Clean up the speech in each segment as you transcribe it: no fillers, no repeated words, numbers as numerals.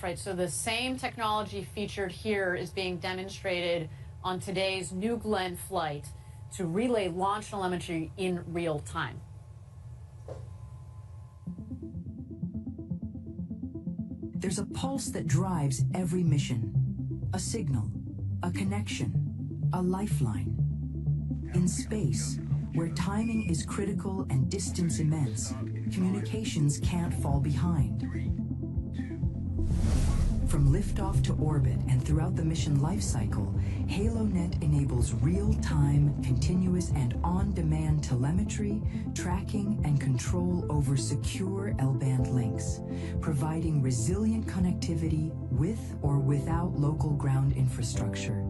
Right, so the same technology featured here is being demonstrated on today's New Glenn flight to relay launch telemetry in real time. There's a pulse that drives every mission, a signal, a connection, a lifeline. In space, where timing is critical and distance immense, communications can't fall behind. From liftoff to orbit and throughout the mission lifecycle, HaloNet enables real-time, continuous, and on-demand telemetry, tracking, and control over secure L-band links, providing resilient connectivity with or without local ground infrastructure.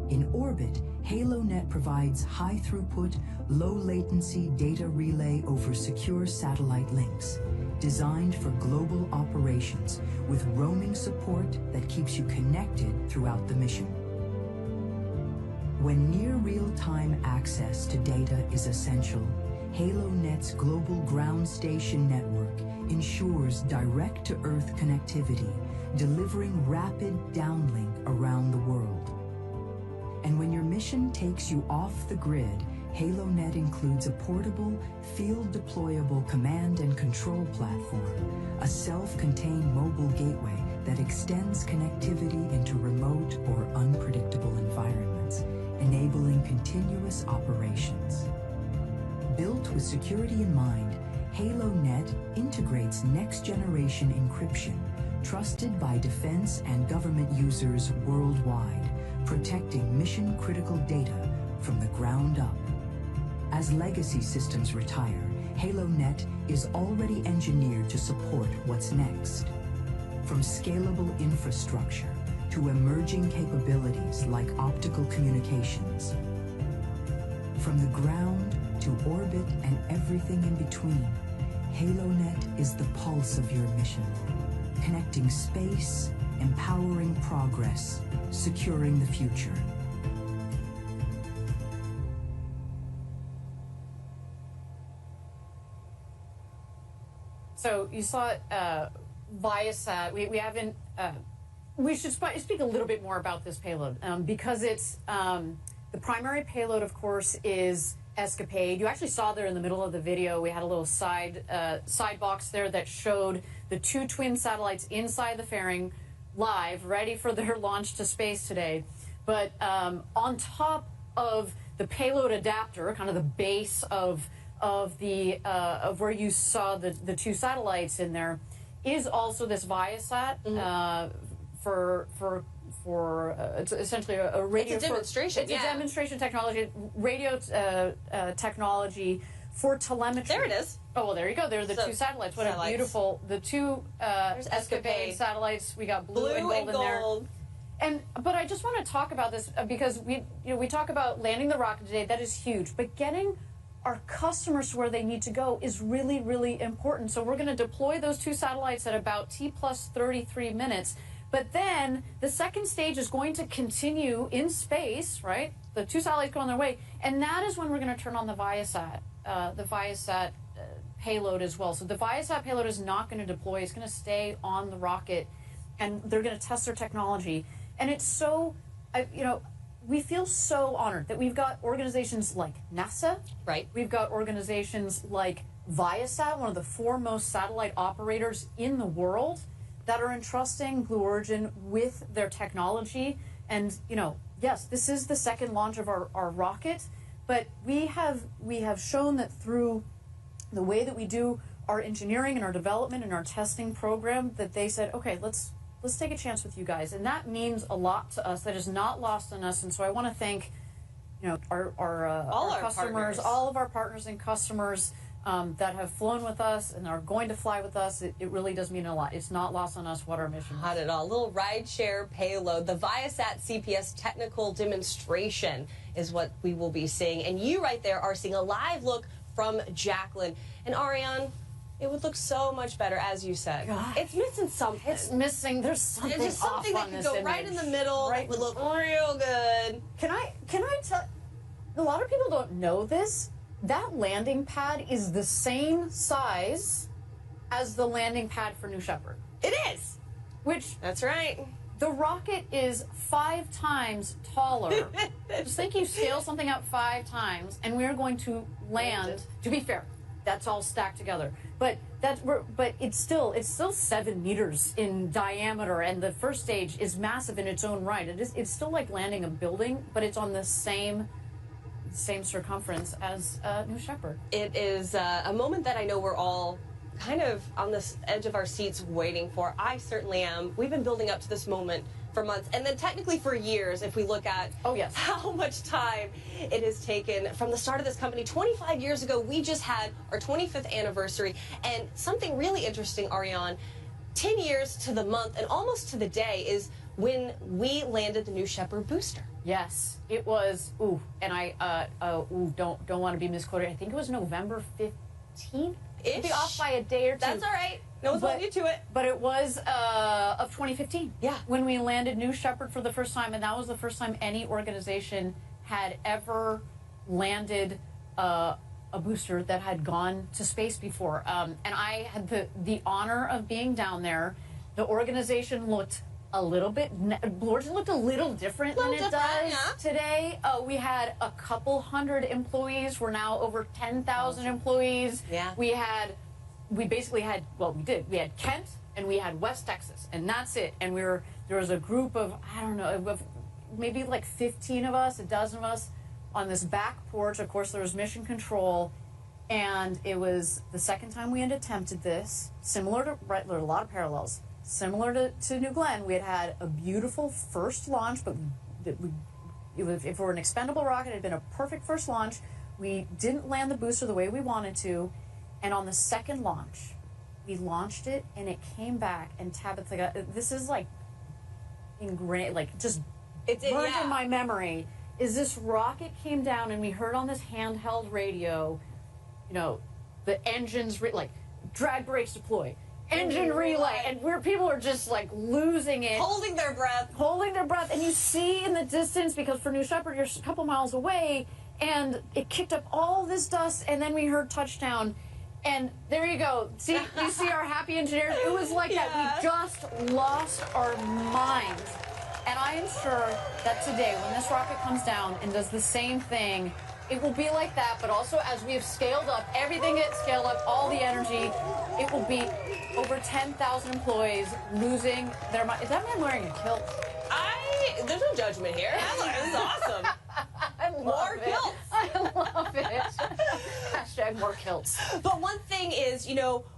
In orbit, HaloNet provides high-throughput, low-latency data relay over secure satellite links, designed for global operations with roaming support that keeps you connected throughout the mission. When near real-time access to data is essential, HaloNet's global ground station network ensures direct-to-Earth connectivity, delivering rapid downlink around the world. And when your mission takes you off the grid, HaloNet includes a portable, field-deployable command and control platform, a self-contained mobile gateway that extends connectivity into remote or unpredictable environments, enabling continuous operations. Built with security in mind, HaloNet integrates next-generation encryption, trusted by defense and government users worldwide, protecting mission-critical data from the ground up. As legacy systems retire, HaloNet is already engineered to support what's next. From scalable infrastructure to emerging capabilities like optical communications. From the ground to orbit and everything in between, HaloNet is the pulse of your mission, connecting space, empowering progress, securing the future. So you saw Viasat. We haven't. We should speak a little bit more about this payload because it's the primary payload, of course, is Escapade. You actually saw there in the middle of the video. We had a little side box there that showed the two twin satellites inside the fairing, live, ready for their launch to space today. But on top of the payload adapter, kind of the base of where you saw the two satellites in there, is also this Viasat it's essentially a radio. It's a demonstration. It's a demonstration technology, radio technology for telemetry. There it is. Oh, well, there you go. There are the two satellites. What a beautiful, the two Escapade satellites. We got blue and gold in there. But I just want to talk about this because we talk about landing the rocket today. That is huge. But getting our customers to where they need to go is really, really important. So we're going to deploy those two satellites at about T+33 minutes. But then the second stage is going to continue in space, right? The two satellites go on their way. And that is when we're going to turn on the Viasat payload as well. So the Viasat payload is not going to deploy. It's going to stay on the rocket, and they're going to test their technology. And it's so, we feel so honored that we've got organizations like NASA. Right. We've got organizations like Viasat, one of the foremost satellite operators in the world, that are entrusting Blue Origin with their technology. And, yes, this is the second launch of our rocket, but we have shown that through the way that we do our engineering and our development and our testing program, that they said, okay, let's take a chance with you guys. And that means a lot to us. That is not lost on us. And so I want to thank, our customers, partners. all of our partners and customers that have flown with us and are going to fly with us. It really does mean a lot. It's not lost on us what our mission is. Not at all. Little rideshare payload. The Viasat CPS technical demonstration is what we will be seeing. And you right there are seeing a live look from Jacqueline. And Ariane, it would look so much better, as you said. God. It's missing something. It's missing. There's something There's just something off that on could this go right image. in the middle. Right. It would look real good. Can I tell? A lot of people don't know this. That landing pad is the same size as the landing pad for New Shepard. It is. Which, that's right. the rocket is 5 times taller. Just think you scale something up 5 times, and we are going to land. To be fair, that's all stacked together. But it's still 7 meters in diameter, and the first stage is massive in its own right. It's still like landing a building, but it's on the same circumference as New Shepard. It is a moment that I know we're all kind of on this edge of our seats waiting for. I certainly am. We've been building up to this moment for months, and then technically for years, if we look at how much time it has taken from the start of this company. 25 years ago, we just had our 25th anniversary, and something really interesting, Ariane, 10 years to the month and almost to the day is when we landed the New Shepard booster. Yes, it was, and I don't want to be misquoted. I think it was November 15th. It'd be off by a day or two. That's all right. No one's holding you to it. But it was of 2015. Yeah. When we landed New Shepard for the first time, and that was the first time any organization had ever landed a booster that had gone to space before. And I had the honor of being down there. The organization looked a little bit, Lourdes looked a little different than it does today. We had a couple hundred employees. We're now over 10,000 employees. Yeah. We basically had, we had Kent and we had West Texas, and that's it. And there was a group of, I don't know, of maybe like 15 of us, a dozen of us on this back porch. Of course, there was mission control, and it was the second time we had attempted this, similar to, there are a lot of parallels. Similar to New Glenn, we had a beautiful first launch, but if it were an expendable rocket, it had been a perfect first launch. We didn't land the booster the way we wanted to, and on the second launch, we launched it, and it came back, and Tabitha, this is like ingrained, like just burned in my memory, is this rocket came down, and we heard on this handheld radio, the engines, like, drag brakes deploy. Engine relay, and people are just like losing it, holding their breath, and you see in the distance, because for New Shepard you're a couple miles away, and it kicked up all this dust, and then we heard touchdown, and there you go. See, you see our happy engineers. It was like that. We just lost our minds, and I am sure that today, when this rocket comes down and does the same thing, it will be like that, but also as we have scaled up, everything gets scaled up, all the energy, it will be over 10,000 employees losing their mind. Is that man wearing a kilt? There's no judgment here. This is awesome. I love more it. kilts. I love it. Hashtag more kilts. But one thing is,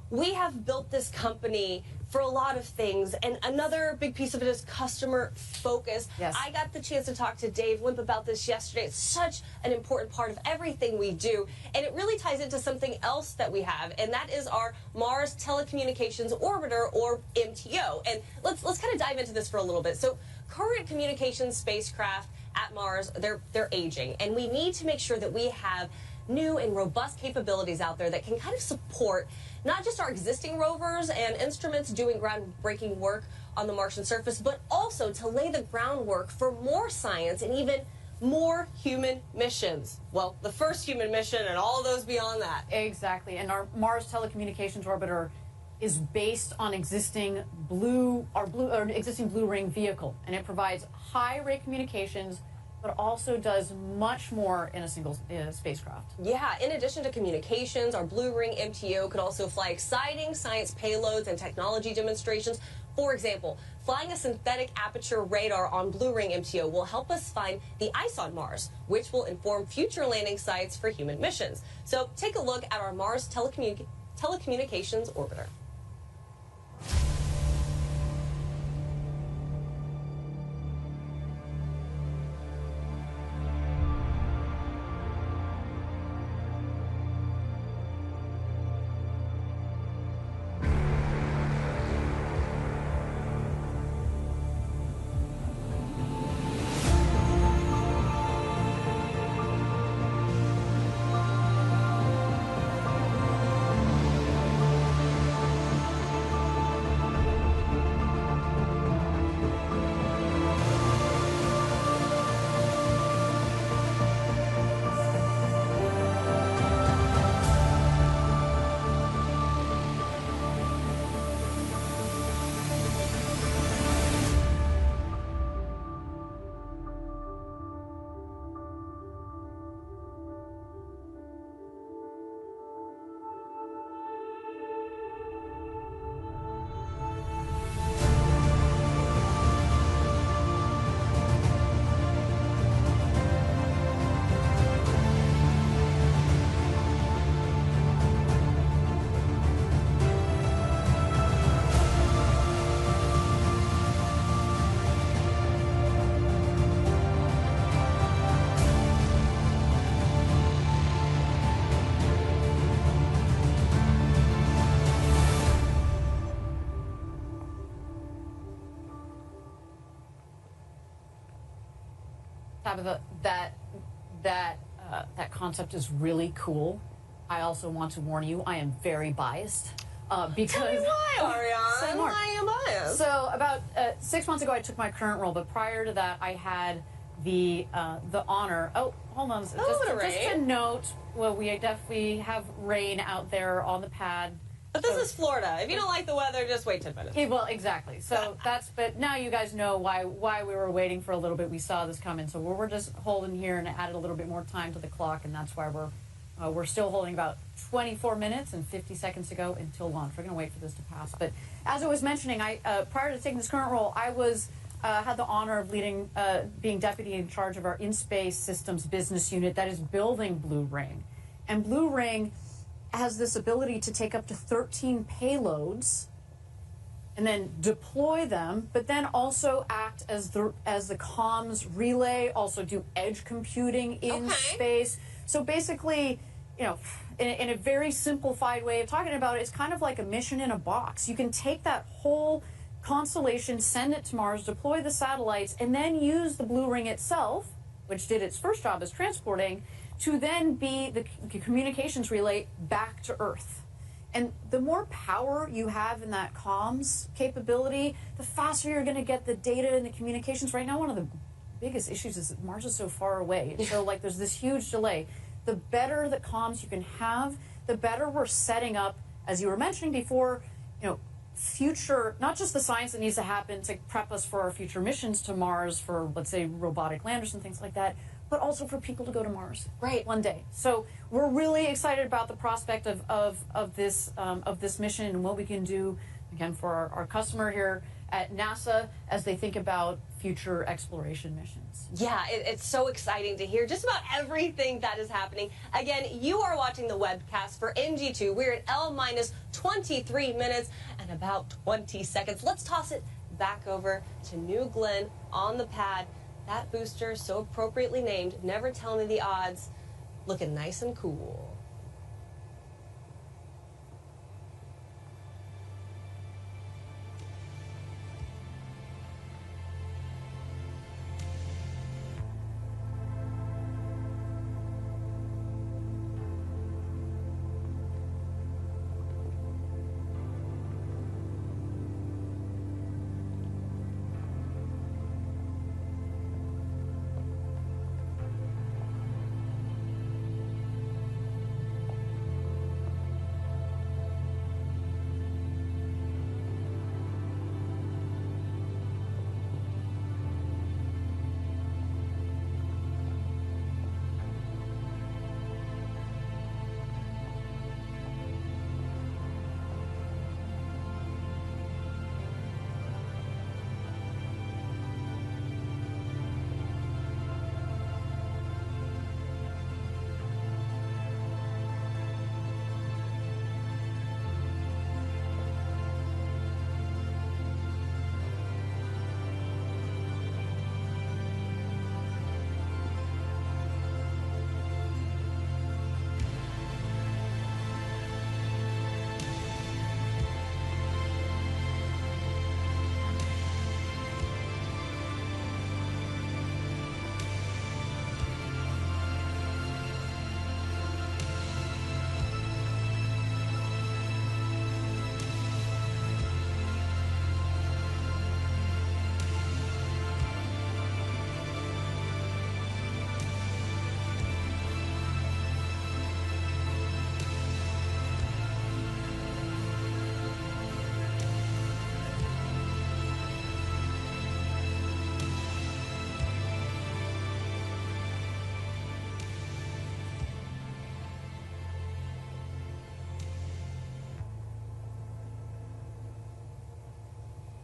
we have built this company for a lot of things, and another big piece of it is customer focus. Yes. I got the chance to talk to Dave Wimp about this yesterday. It's such an important part of everything we do, and it really ties into something else that we have, and that is our Mars Telecommunications Orbiter, or MTO. And let's kind of dive into this for a little bit. So current communications spacecraft at Mars, they're aging, and we need to make sure that we have new and robust capabilities out there that can kind of support not just our existing rovers and instruments doing groundbreaking work on the Martian surface, but also to lay the groundwork for more science and even more human missions. Well, the first human mission and all those beyond that. Exactly. And our Mars Telecommunications Orbiter is based on existing blue ring vehicle, and it provides high rate communications, but also does much more in a single spacecraft. Yeah, in addition to communications, our Blue Ring MTO could also fly exciting science payloads and technology demonstrations. For example, flying a synthetic aperture radar on Blue Ring MTO will help us find the ice on Mars, which will inform future landing sites for human missions. So take a look at our Mars Telecommunications Orbiter. Tabitha, that concept is really cool. I also want to warn you, I am very biased. Because Tell me why, Ariane. Why are you biased? So about 6 months ago, I took my current role, but prior to that, I had the honor. Oh, hold on. Just a note. Well, we definitely have rain out there on the pad. But this is Florida. If you don't like the weather, just wait 10 minutes. Yeah, well, exactly. So but now you guys know why we were waiting for a little bit. We saw this coming, so we're just holding here and added a little bit more time to the clock, and that's why we're still holding about 24 minutes and 50 seconds to go until launch. We're going to wait for this to pass. But as I was mentioning, prior to taking this current role, I had the honor of being deputy in charge of our in-space systems business unit that is building Blue Ring. And Blue Ring has this ability to take up to 13 payloads and then deploy them, but then also act as the comms relay, also do edge computing in space. So basically, you know, in a very simplified way of talking about it, it's kind of like a mission in a box. You can take that whole constellation, send it to Mars, deploy the satellites, and then use the Blue Ring itself, which did its first job as transporting, to then be the communications relay back to Earth. And the more power you have in that comms capability, the faster you're going to get the data and the communications. Right now, one of the biggest issues is that Mars is so far away. So, like, there's this huge delay. The better the comms you can have, the better we're setting up, as you were mentioning before, you know, future, not just the science that needs to happen to prep us for our future missions to Mars for, let's say, robotic landers and things like that, but also for people to go to Mars one day. So we're really excited about the prospect of this mission and what we can do, again, for our customer here at NASA as they think about future exploration missions. Yeah, it's so exciting to hear just about everything that is happening. Again, you are watching the webcast for NG2. We're at L-minus 23 minutes and about 20 seconds. Let's toss it back over to New Glenn on the pad. That booster, so appropriately named, Never Tell Me the Odds, looking nice and cool.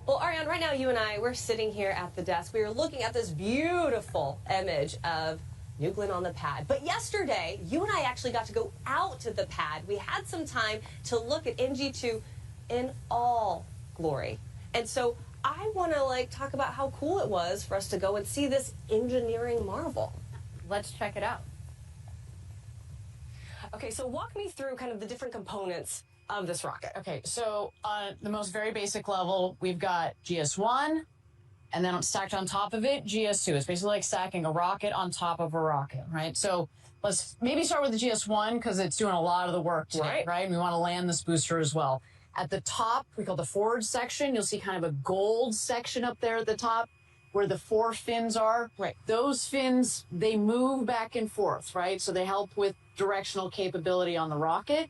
Well, Ariane, right now you and I, we're sitting here at the desk. We were looking at this beautiful image of New Glenn on the pad. But yesterday, you and I actually got to go out to the pad. We had some time to look at NG2 in all glory. And so I want to talk about how cool it was for us to go and see this engineering marvel. Let's check it out. Okay, so walk me through kind of the different components of this rocket. Okay, so on the most very basic level, we've got GS1, And then stacked on top of it, GS2. It's basically like stacking a rocket on top of a rocket, right? So let's maybe start with the GS1 because it's doing a lot of the work today, right? And we want to land this booster as well. At the top, we call the forward section. You'll see kind of a gold section up there at the top where the 4 fins are. Right. Those fins, they move back and forth, right? So they help with directional capability on the rocket.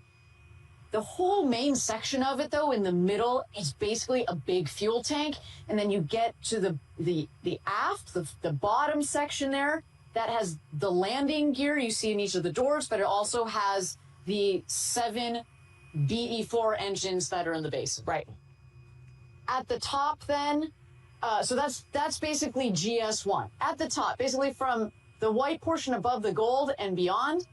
The whole main section of it, though, in the middle is basically a big fuel tank. And then you get to the aft, the bottom section there, that has the landing gear you see in each of the doors, but it also has the 7 BE4 engines that are in the base. Right. At the top, then, so that's basically GS1. At the top, basically from the white portion above the gold and beyond,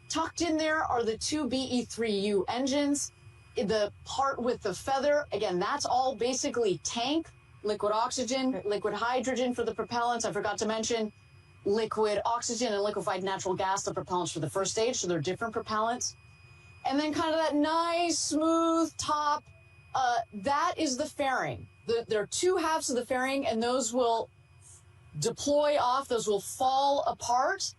tucked in there are the 2 BE3U engines. The part with the feather, again, that's all basically tank, liquid oxygen, liquid hydrogen for the propellants. I forgot to mention liquid oxygen and liquefied natural gas, the propellants for the first stage. So they're different propellants. And then kind of that nice, smooth top, that is the fairing. There are 2 halves of the fairing, and those will deploy off. Those will fall apart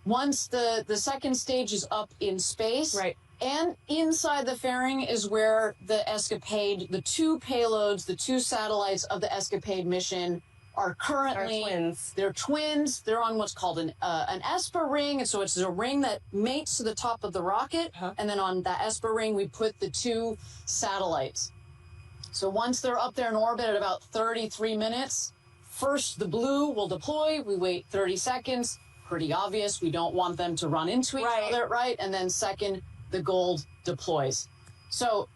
once the second stage is up in space. Right. And inside the fairing is where the Escapade, the 2 payloads, the 2 satellites of the Escapade mission are currently. Are twins. They're twins. They're on what's called an ESPA ring. And so it's a ring that mates to the top of the rocket. And then on that ESPA ring, we put the 2 satellites. So once they're up there in orbit at about 33 minutes, first the blue will deploy. We wait 30 seconds. Pretty obvious. We don't want them to run into each other, right? And then second, the gold deploys. So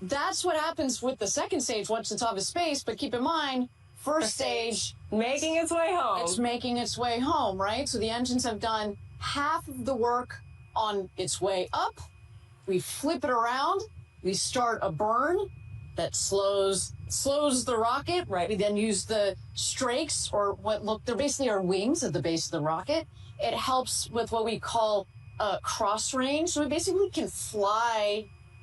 that's what happens with the second stage once it's off of space. But keep in mind, first stage, making its way home. It's making its way home, right? So the engines have done half of the work on its way up. We flip it around. We start a burn that slows the rocket. Right. We then use the strakes, or they're basically our wings at the base of the rocket. It helps with what we call cross range. So we basically can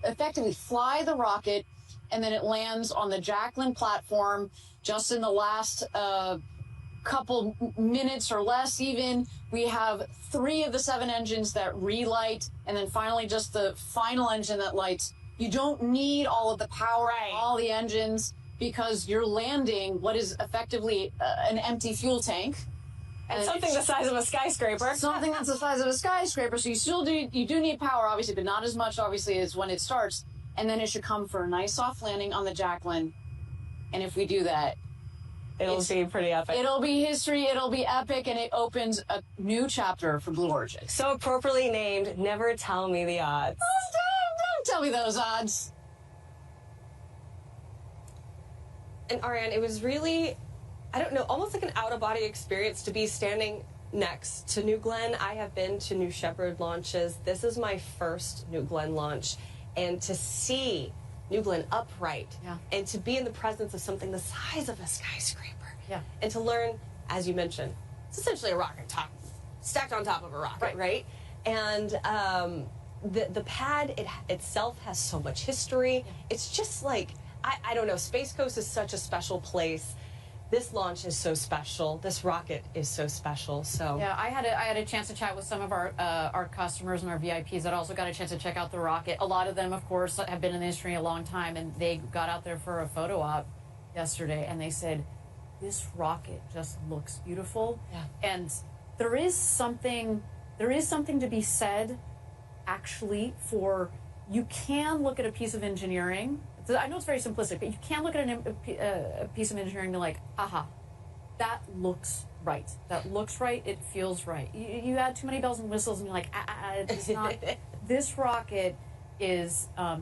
effectively fly the rocket, and then it lands on the Jacqueline platform just in the last couple minutes or less even. We have 3 of the 7 engines that relight, and then finally just the final engine that lights. You don't need all of the power, all the engines, because you're landing what is effectively an empty fuel tank. And something the size of a skyscraper. Something that's the size of a skyscraper. So you do need power, obviously, but not as much, obviously, as when it starts. And then it should come for a nice soft landing on the Jacqueline. And if we do that, it'll be pretty epic. It'll be history, it'll be epic, and it opens a new chapter for Blue Origin. So appropriately named, Never Tell Me the Odds. Don't tell me those odds. And Ariane, it was really, I don't know, almost like an out-of-body experience to be standing next to New Glenn. I have been to New Shepard launches. This is my first New Glenn launch. And to see New Glenn upright, and to be in the presence of something the size of a skyscraper, and to learn, as you mentioned, it's essentially a rocket stacked on top of a rocket, right? And the pad itself has so much history. It's just like, I don't know, Space Coast is such a special place. This launch is so special. This rocket is so special. So yeah, I had a chance to chat with some of our customers and our VIPs that also got a chance to check out the rocket. A lot of them, of course, have been in the industry a long time, and they got out there for a photo op yesterday, and they said, "This rocket just looks beautiful." Yeah. And there is something to be said, actually, for you can look at a piece of engineering. I know it's very simplistic, but you can look at a piece of engineering and be like, aha, that looks right. That looks right. It feels right. You add too many bells and whistles and you're like, it's not. This rocket is a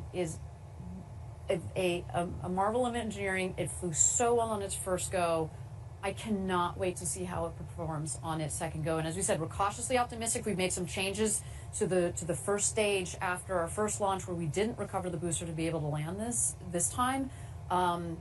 marvel of engineering. It flew so well on its first go. I cannot wait to see how it performs on its second go. And as we said, we're cautiously optimistic. We've made some changes to the first stage after our first launch, where we didn't recover the booster to be able to land this time. And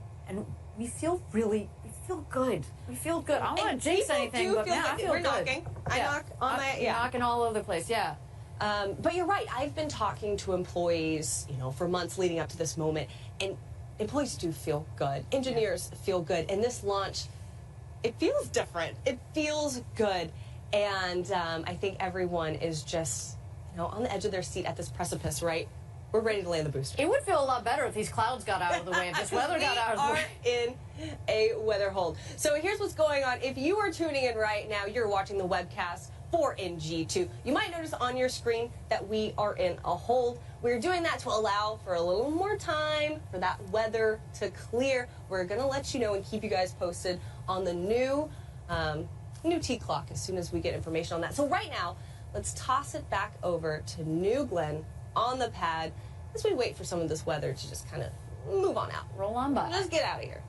we feel good. We feel good. I don't want to jinx anything, but man, I feel good. Knocking. I knock on my knocking all over the place. Yeah. But you're right. I've been talking to employees, for months leading up to this moment, and employees do feel good. Engineers feel good. And this launch, it feels different. It feels good. And I think everyone is just, on the edge of their seat at this precipice, right? We're ready to land the booster. It would feel a lot better if these clouds got out of the way, if this weather got out of the way. We are in a weather hold. So here's what's going on. If you are tuning in right now, you're watching the webcast for NG2. You might notice on your screen that we are in a hold. We're doing that to allow for a little more time for that weather to clear. We're going to let you know and keep you guys posted on the new T-clock as soon as we get information on that. So right now, let's toss it back over to New Glenn on the pad as we wait for some of this weather to just kind of move on out. Roll on by. Let's get out of here.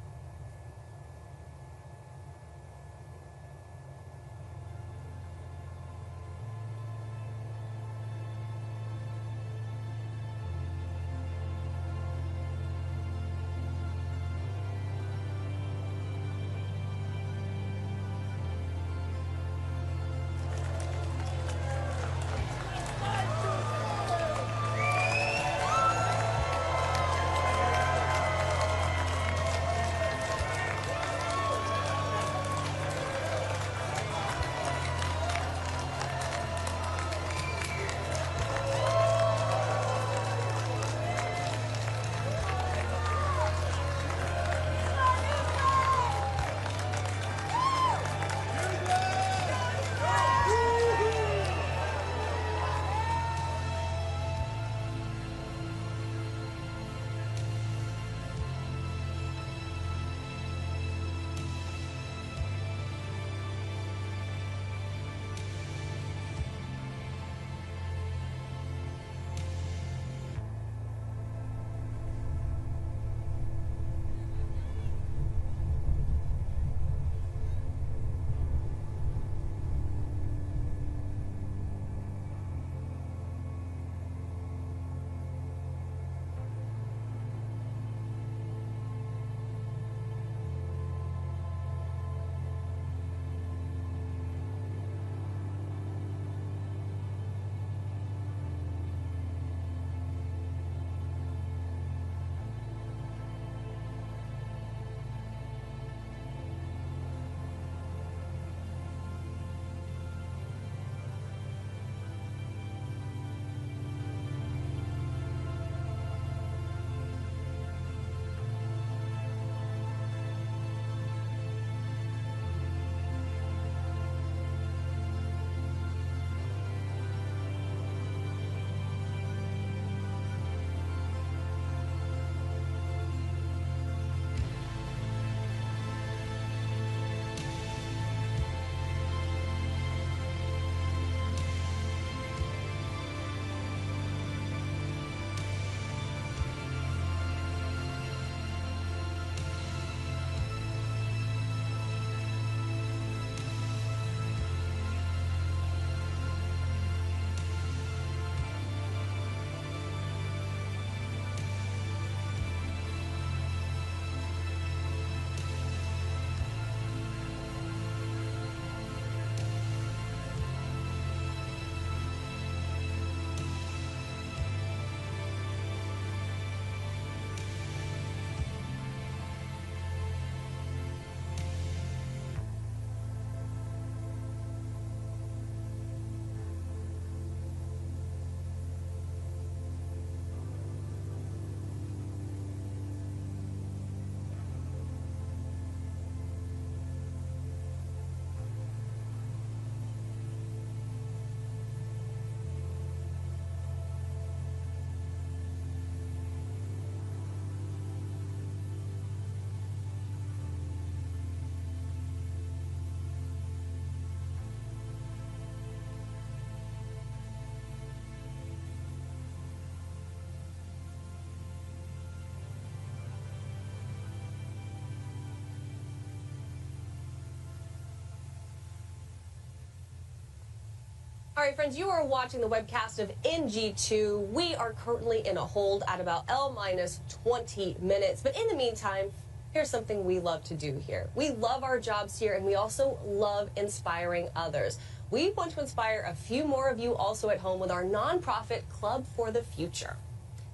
All right, friends, you are watching the webcast of NG2. We are currently in a hold at about L-20 minutes. But in the meantime, here's something we love to do here. We love our jobs here, and we also love inspiring others. We want to inspire a few more of you also at home with our nonprofit Club for the Future.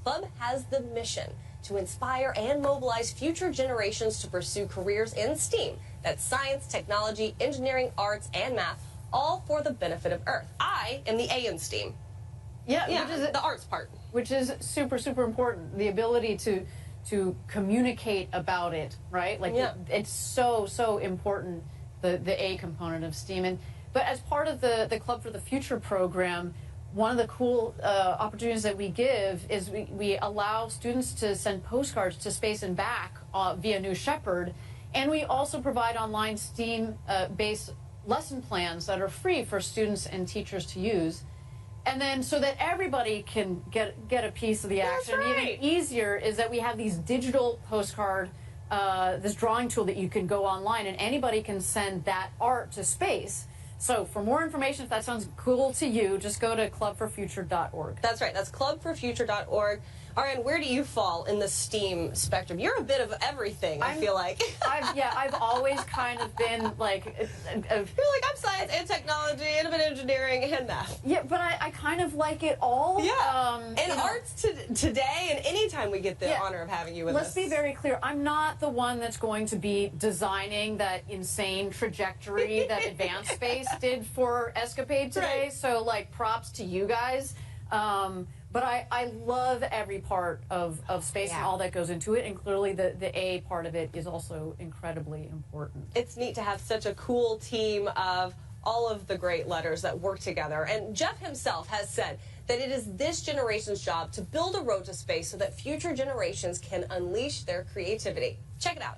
Club has the mission to inspire and mobilize future generations to pursue careers in STEAM. That's science, technology, engineering, arts, and math, all for the benefit of Earth. I am the A in STEAM. Yeah, which is the arts part. Which is super, super important. The ability to communicate about it, right? Like it's so important, the A component of STEAM. But as part of the Club for the Future program, one of the cool opportunities that we give is we allow students to send postcards to space and back via New Shepard, and we also provide online STEAM-based lesson plans that are free for students and teachers to use. And then so that everybody can get a piece of the action. That's right. Even easier is that we have these digital postcard, this drawing tool that you can go online, and anybody can send that art to space. So for more information, if that sounds cool to you, just go to clubforfuture.org. That's right. That's clubforfuture.org. Ariane, where do you fall in the STEAM spectrum? You're a bit of everything, I feel like. I've always kind of been like... You're like, I'm science and technology and a bit of engineering and math. Yeah, but I kind of like it all. Yeah. And arts today and anytime we get the honor of having you with us. Let's be very clear. I'm not the one that's going to be designing that insane trajectory that Advanced Space did for Escapade today. Right. So, like, props to you guys. But I love every part of space and all that goes into it, and clearly the A part of it is also incredibly important. It's neat to have such a cool team of all of the great letters that work together. And Jeff himself has said that it is this generation's job to build a road to space so that future generations can unleash their creativity. Check it out.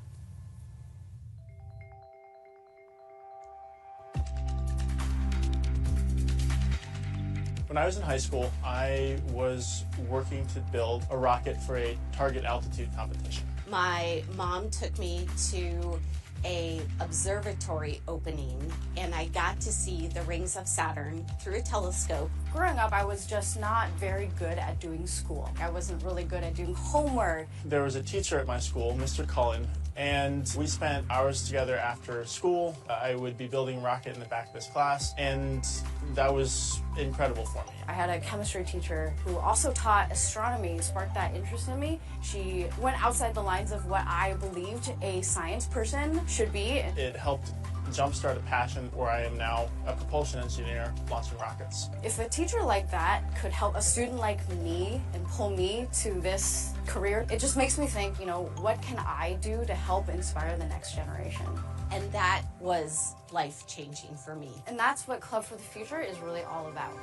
When I was in high school, I was working to build a rocket for a target altitude competition. My mom took me to a observatory opening, and I got to see the rings of Saturn through a telescope. Growing up, I was just not very good at doing school. I wasn't really good at doing homework. There was a teacher at my school, Mr. Cullen, and we spent hours together after school. I would be building a rocket in the back of his class, and that was incredible for me. I had a chemistry teacher who also taught astronomy, sparked that interest in me. She went outside the lines of what I believed a science person should be. It helped jumpstart a passion where I am now a propulsion engineer launching rockets. If a teacher like that could help a student like me and pull me to this career, it just makes me think, you know, what can I do to help inspire the next generation? And that was life-changing for me. And that's what Club for the Future is really all about.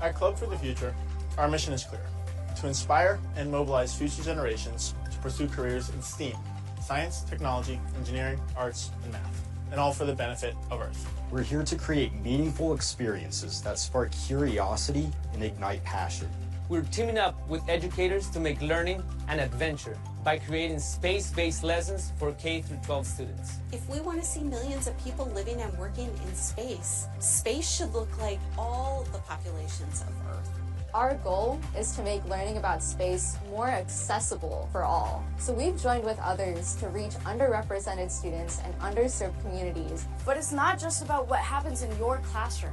At Club for the Future, our mission is clear: to inspire and mobilize future generations to pursue careers in STEAM, science, technology, engineering, arts, and math, and all for the benefit of Earth. We're here to create meaningful experiences that spark curiosity and ignite passion. We're teaming up with educators to make learning an adventure by creating space-based lessons for K-12 students. If we want to see millions of people living and working in space, space should look like all the populations of Earth. Our goal is to make learning about space more accessible for all. So we've joined with others to reach underrepresented students and underserved communities. But it's not just about what happens in your classroom.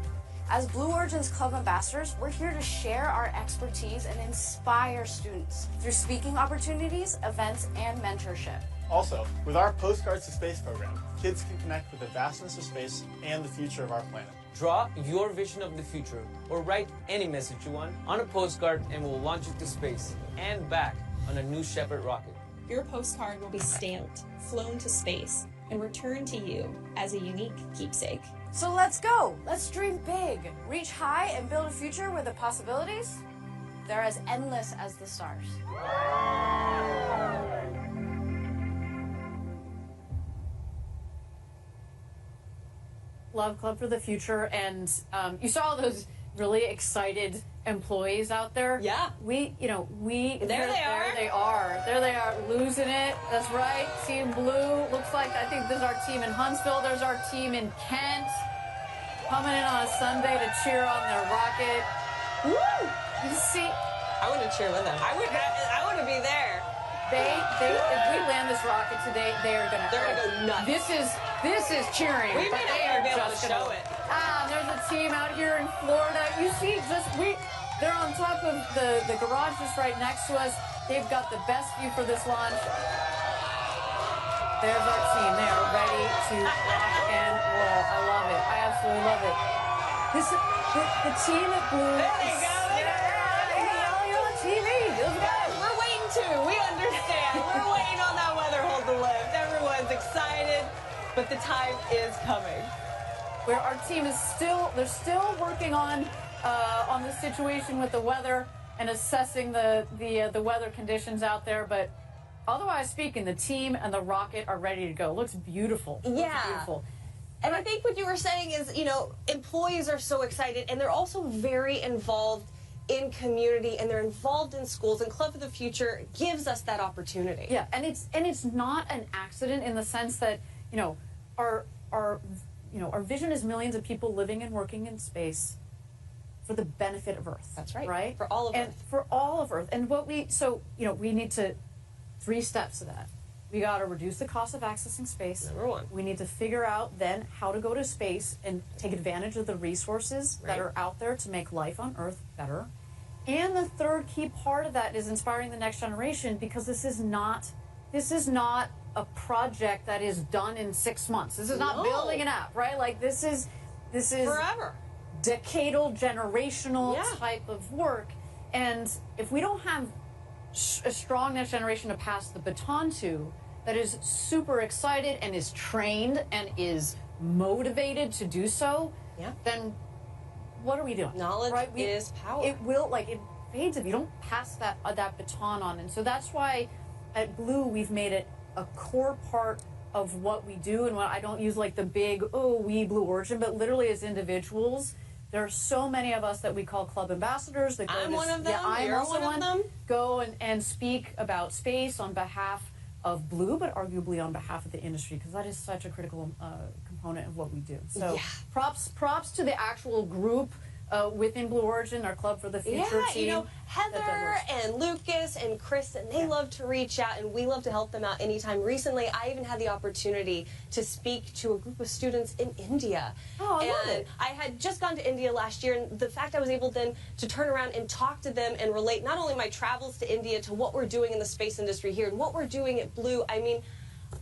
As Blue Origin's Club ambassadors, we're here to share our expertise and inspire students through speaking opportunities, events, and mentorship. Also, with our Postcards to Space program, kids can connect with the vastness of space and the future of our planet. Draw your vision of the future or write any message you want on a postcard and we'll launch it to space and back on a New Shepard rocket. Your postcard will be stamped, flown to space, and returned to you as a unique keepsake. So let's go. Let's dream big, reach high, and build a future where the possibilities, they're as endless as the stars. Love Club for the Future, and you saw those really excited employees out there. Yeah. There they are, losing it. That's right. Team Blue. Looks like, I think this is our team in Huntsville. There's our team in Kent. Coming in on a Sunday to cheer on their rocket. Woo! You see, I want to cheer with them. I want to be there. if we land this rocket today, they're gonna go nuts. This is cheering. We may not even be able to show it. There's a team out here in Florida. You see, they're on top of the garage just right next to us. They've got the best view for this launch. There's our team. They are ready to rock and roll. I love it. I absolutely love it. The team at Blue. There they go. You're on TV. Let's go. We're waiting too. We understand. We're waiting on that weather hold to lift. Everyone's excited, but the time is coming. Where our team is they're still working on the situation with the weather and assessing the weather conditions out there, but otherwise speaking, the team and the rocket are ready to go. It looks beautiful. Yeah. Beautiful. And I think what you were saying is, you know, employees are so excited, and they're also very involved in community, and they're involved in schools, and Club for the Future gives us that opportunity. Yeah, and it's not an accident in the sense that, you know, our vision is millions of people living and working in space for the benefit of Earth. That's right. Right? For all of Earth. For all of Earth. And we need to, 3 steps to that. We got to reduce the cost of accessing space. Number 1. We need to figure out then how to go to space and take advantage of the resources that are out there to make life on Earth better. And the third key part of that is inspiring the next generation, because this is not a project that is done in 6 months. This is not building an app, right? Like this is forever. Decadal, generational type of work. And if we don't have a strong next generation to pass the baton to, that is super excited and is trained and is motivated to do so, then what are we doing? Knowledge is power. It fades if you don't pass that baton on. And so that's why at Blue we've made it a core part of what we do. And I don't use like the big, we Blue Origin, but literally as individuals, there are so many of us that we call club ambassadors. That I'm one of them. I'm also one of them. Go and speak about space on behalf of Blue, but arguably on behalf of the industry, because that is such a critical component of what we do. So props to the actual group within Blue Origin, our Club for the Future team. You know, Heather and Lucas and Chris, and they love to reach out, and we love to help them out anytime. Recently, I even had the opportunity to speak to a group of students in India. Oh, I love it. I had just gone to India last year, and the fact I was able then to turn around and talk to them and relate not only my travels to India to what we're doing in the space industry here and what we're doing at Blue, I mean,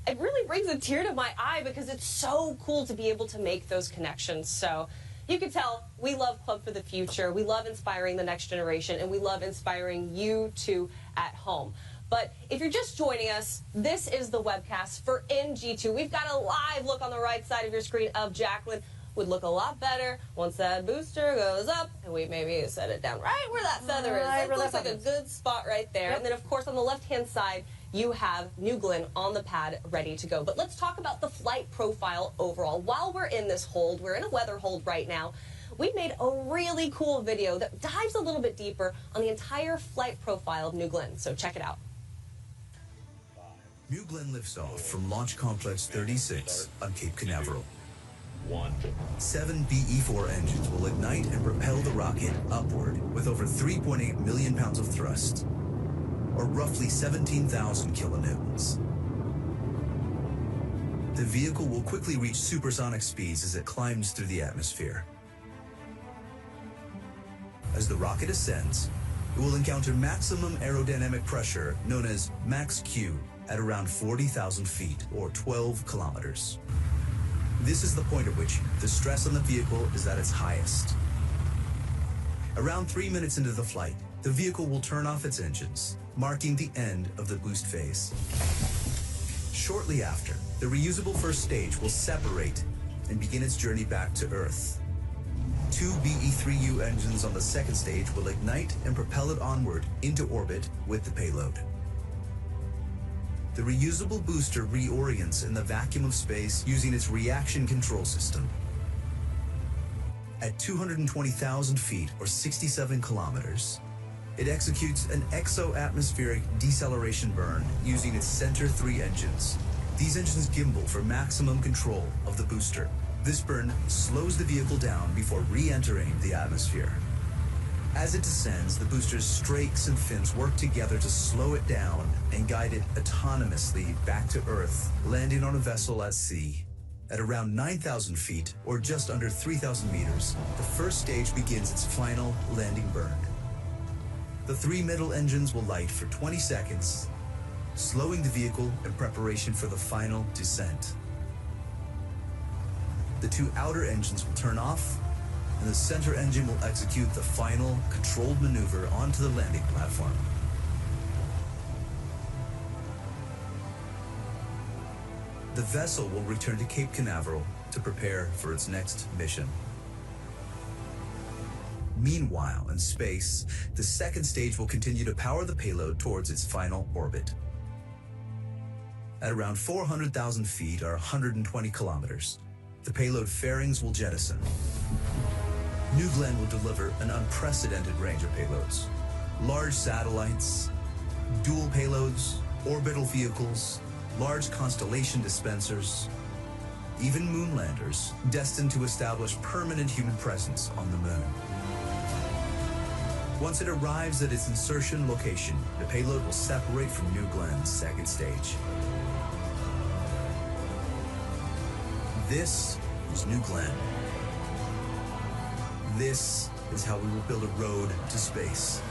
it really brings a tear to my eye, because it's so cool to be able to make those connections. So you can tell we love Club for the Future. We love inspiring the next generation, and we love inspiring you too at home. But if you're just joining us, this is the webcast for NG2. We've got a live look on the right side of your screen of Jacqueline. Would look a lot better once that booster goes up, and we maybe set it down right where that feather is. It looks like a good spot right there. And then, of course, on the left-hand side, you have New Glenn on the pad ready to go. But let's talk about the flight profile overall. While we're in this hold, we're in a weather hold right now, we made a really cool video that dives a little bit deeper on the entire flight profile of New Glenn. So check it out. New Glenn lifts off from Launch Complex 36 on Cape Canaveral. 7 BE-4 engines will ignite and propel the rocket upward with over 3.8 million pounds of thrust, or roughly 17,000 kilonewtons. The vehicle will quickly reach supersonic speeds as it climbs through the atmosphere. As the rocket ascends, it will encounter maximum aerodynamic pressure, known as max Q, at around 40,000 feet, or 12 kilometers. This is the point at which the stress on the vehicle is at its highest. Around 3 minutes into the flight, the vehicle will turn off its engines, marking the end of the boost phase. Shortly after, the reusable first stage will separate and begin its journey back to Earth. 2 BE-3U engines on the second stage will ignite and propel it onward into orbit with the payload. The reusable booster reorients in the vacuum of space using its reaction control system. At 220,000 feet, or 67 kilometers, it executes an exo-atmospheric deceleration burn using its Center 3 engines. These engines gimbal for maximum control of the booster. This burn slows the vehicle down before re-entering the atmosphere. As it descends, the booster's strakes and fins work together to slow it down and guide it autonomously back to Earth, landing on a vessel at sea. At around 9,000 feet, or just under 3,000 meters, the first stage begins its final landing burn. The 3 middle engines will light for 20 seconds slowing the vehicle in preparation for the final descent. The two outer engines will turn off, and the center engine will execute the final controlled maneuver onto the landing platform. The vessel will return to Cape Canaveral to prepare for its next mission. Meanwhile, in space, the second stage will continue to power the payload towards its final orbit. At around 400,000 feet or 120 kilometers, the payload fairings will jettison. New Glenn will deliver an unprecedented range of payloads. Large satellites, dual payloads, orbital vehicles, large constellation dispensers, even moonlanders destined to establish permanent human presence on the moon. Once it arrives at its insertion location, the payload will separate from New Glenn's second stage. This is New Glenn. This is how we will build a road to space.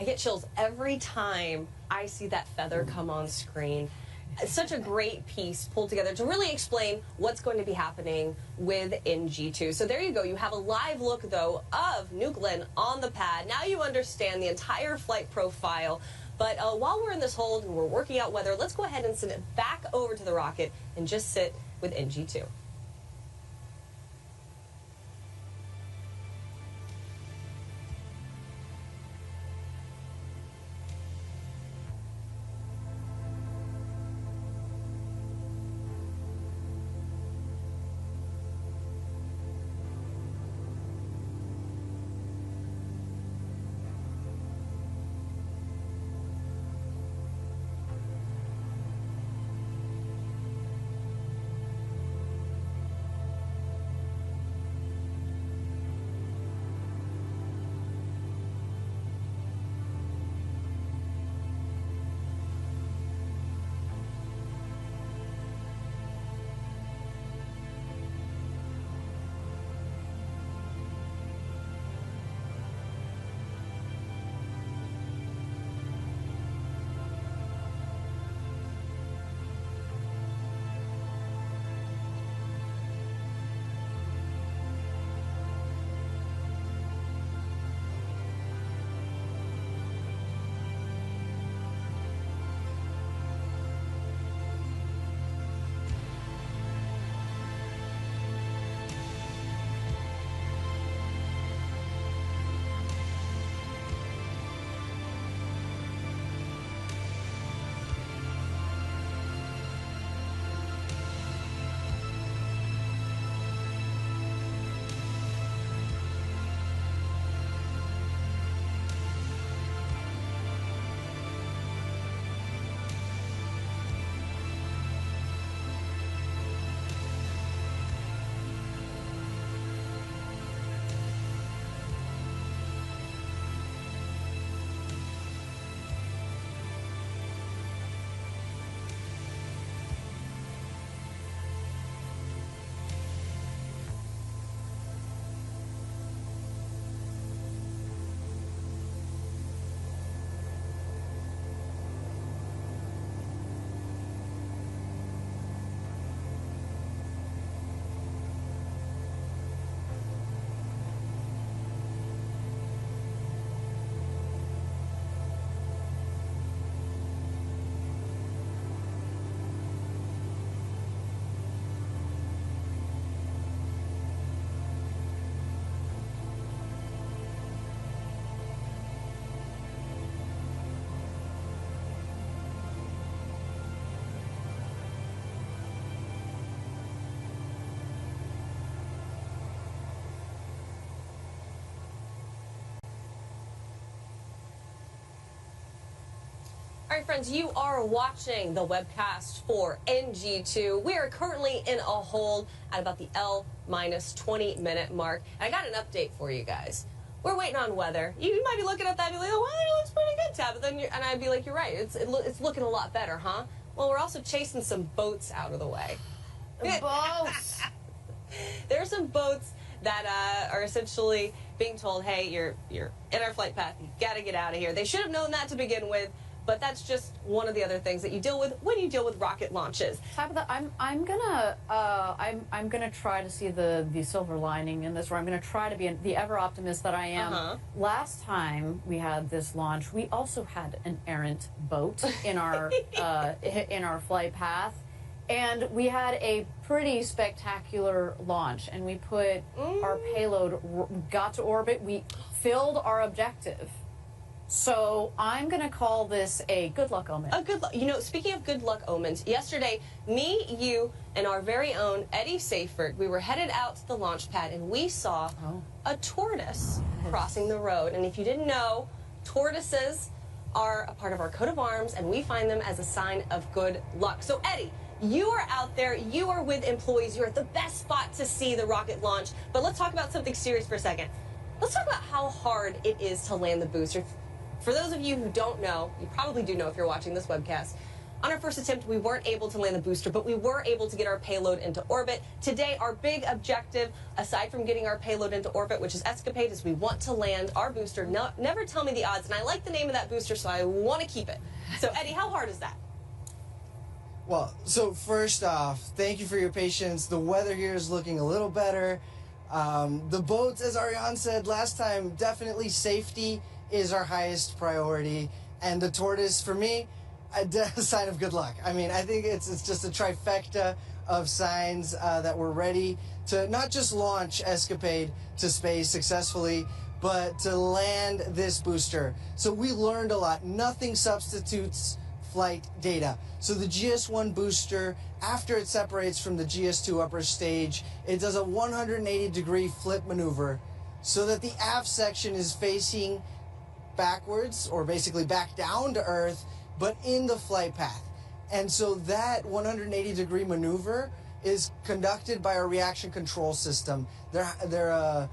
I get chills every time I see that feather come on screen. It's such a great piece pulled together to really explain what's going to be happening with NG2. So there you go. You have a live look, though, of New Glenn on the pad. Now you understand the entire flight profile. But while we're in this hold and we're working out weather, let's go ahead and send it back over to the rocket and just sit with NG2. All right, friends, you are watching the webcast for NG2. We are currently in a hold at about the L-20-minute mark. And I got an update for you guys. We're waiting on weather. You might be looking at that and be like, oh, weather looks pretty good, Tab. But then and I'd be like, you're right. It's looking a lot better, huh? Well, we're also chasing some boats out of the way. Boats! There are some boats that are essentially being told, hey, you're in our flight path, you got to get out of here. They should have known that to begin with, but that's just one of the other things that you deal with when you deal with rocket launches. Tabitha, I'm gonna try to see the silver lining in this, or I'm gonna try to be the ever optimist that I am. Last time we had this launch, we also had an errant boat in our in our flight path, and we had a pretty spectacular launch. And we put our payload, got to orbit, we filled our objective. So I'm going to call this a good luck omen. A good luck. You know, speaking of good luck omens, yesterday, me, you, and our very own Eddie Seyfert, we were headed out to the launch pad, and we saw a tortoise crossing the road. And if you didn't know, tortoises are a part of our coat of arms, and we find them as a sign of good luck. So, Eddie, you are out there, you are with employees, you're at the best spot to see the rocket launch. But let's talk about something serious for a second. Let's talk about how hard it is to land the booster. For those of you who don't know, you probably do know if you're watching this webcast, on our first attempt, we weren't able to land the booster, but we were able to get our payload into orbit. Today, our big objective, aside from getting our payload into orbit, which is Escapade, is we want to land our booster. No, never tell me the odds, and I like the name of that booster, so I want to keep it. So, Eddie, how hard is that? Well, so first off, thank you for your patience. The weather here is looking a little better. The boats, as Ariane said last time, definitely safety is our highest priority. And the tortoise, for me, a sign of good luck. I mean, I think it's just a trifecta of signs that we're ready to not just launch Escapade to space successfully, but to land this booster. So we learned a lot. Nothing substitutes flight data. So the GS-1 booster, after it separates from the GS-2 upper stage, it does a 180-degree flip maneuver so that the aft section is facing backwards, or basically back down to Earth, but in the flight path. And so that 180-degree maneuver is conducted by our reaction control system. They're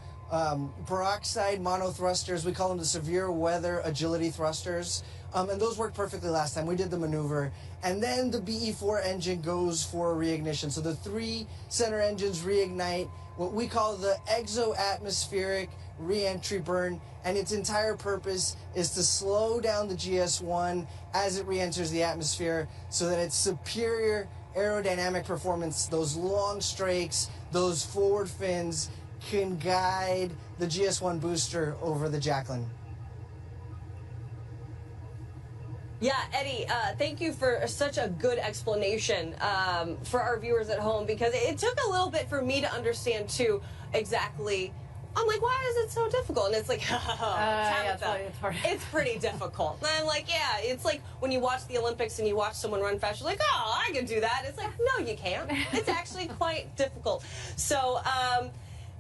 peroxide monothrusters. We call them the severe weather agility thrusters. And those worked perfectly last time. We did the maneuver. And then the BE-4 engine goes for reignition. So the 3 center engines reignite what we call the exo-atmospheric re-entry burn. And its entire purpose is to slow down the GS-1 as it re-enters the atmosphere so that its superior aerodynamic performance, those long strakes, those forward fins, can guide the GS-1 booster over the Jacqueline. Yeah, Eddie, thank you for such a good explanation for our viewers at home, because it took a little bit for me to understand, too, exactly. I'm like, why is it so difficult? And it's like, Tabitha, it's hard. It's pretty difficult. And I'm like, yeah, it's like when you watch the Olympics and you watch someone run fast, you're like, oh, I can do that. It's like, no, you can't. It's actually quite difficult. So,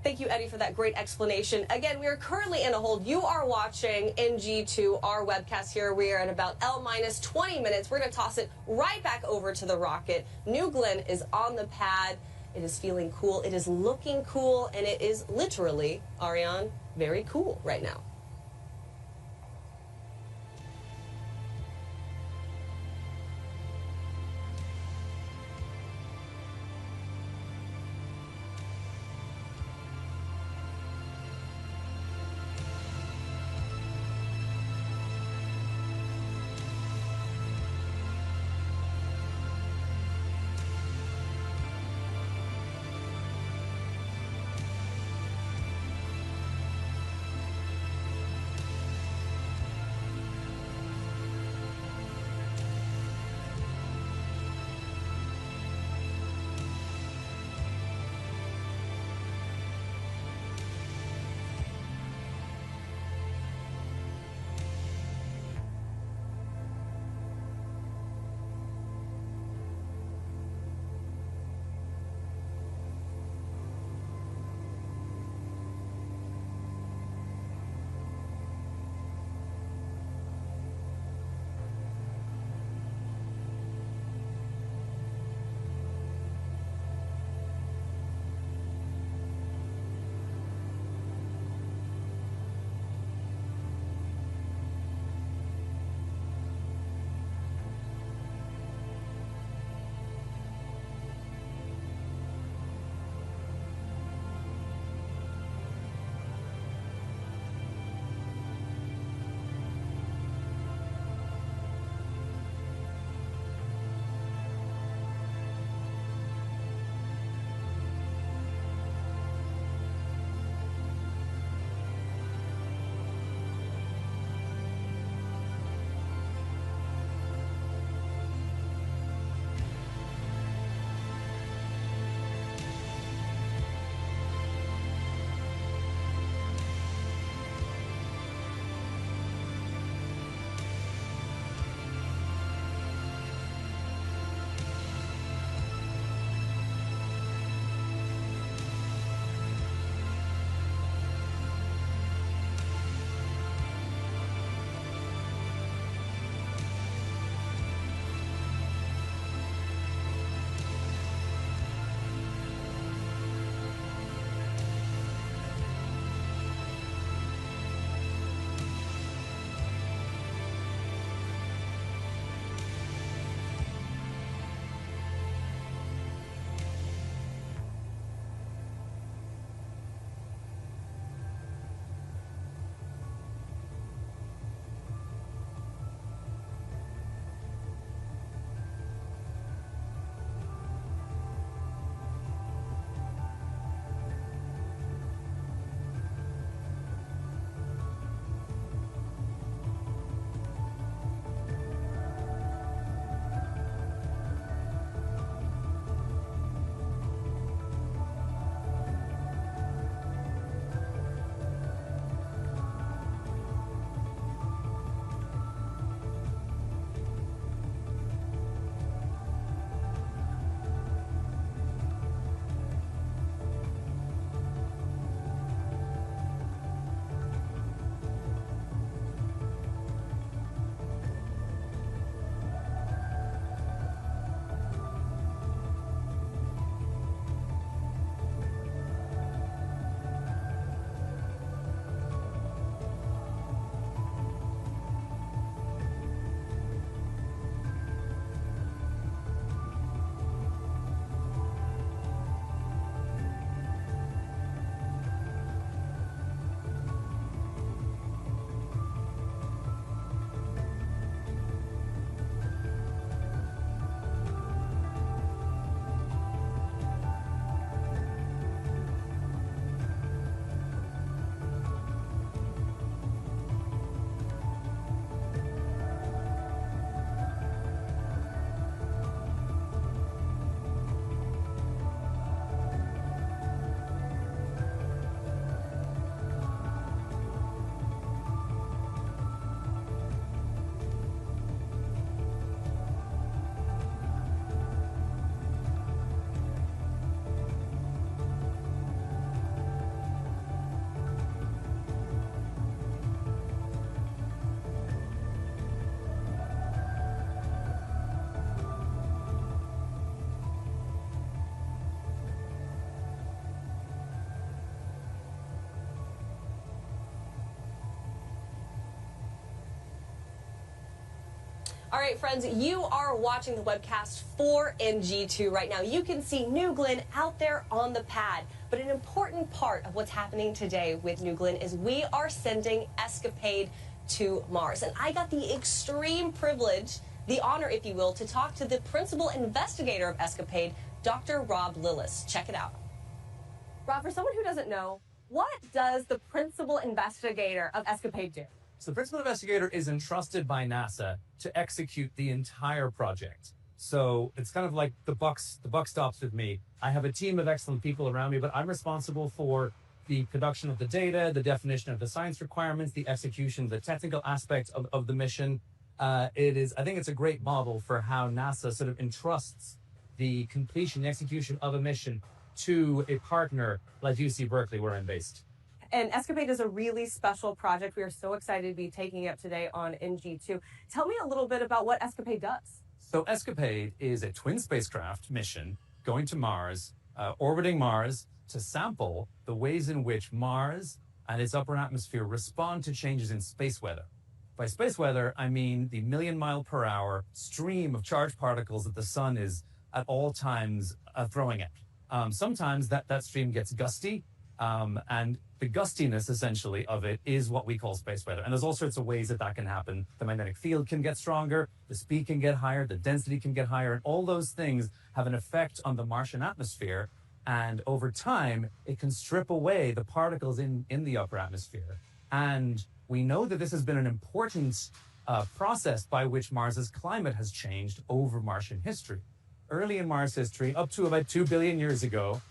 thank you, Eddie, for that great explanation. Again, we are currently in a hold. You are watching NG2, our webcast here. We are at about L-20 minutes. We're going to toss it right back over to the rocket. New Glenn is on the pad. It is feeling cool. It is looking cool. And it is literally, Ariane, very cool right now. All right, friends, you are watching the webcast for NG2 right now. You can see New Glenn out there on the pad. But an important part of what's happening today with New Glenn is we are sending Escapade to Mars. And I got the extreme privilege, the honor, if you will, to talk to the principal investigator of Escapade, Dr. Rob Lillis. Check it out. Rob, for someone who doesn't know, what does the principal investigator of Escapade do? So the principal investigator is entrusted by NASA to execute the entire project. So it's kind of like the buck stops with me. I have a team of excellent people around me, but I'm responsible for the production of the data, the definition of the science requirements, the execution, the technical aspects of the mission. I think it's a great model for how NASA sort of entrusts the completion, the execution of a mission to a partner like UC Berkeley, where I'm based. And Escapade is a really special project. We are so excited to be taking it up today on NG2. Tell me a little bit about what Escapade does. So Escapade is a twin spacecraft mission going to Mars, orbiting Mars to sample the ways in which Mars and its upper atmosphere respond to changes in space weather. By space weather, I mean the million-mile-per-hour stream of charged particles that the sun is at all times throwing at. Sometimes that stream gets gusty, and the gustiness, essentially, of it is what we call space weather. And there's all sorts of ways that can happen. The magnetic field can get stronger, the speed can get higher, the density can get higher, and all those things have an effect on the Martian atmosphere. And over time, it can strip away the particles in the upper atmosphere. And we know that this has been an important process by which Mars's climate has changed over Martian history. Early in Mars history, up to about 2 billion years ago,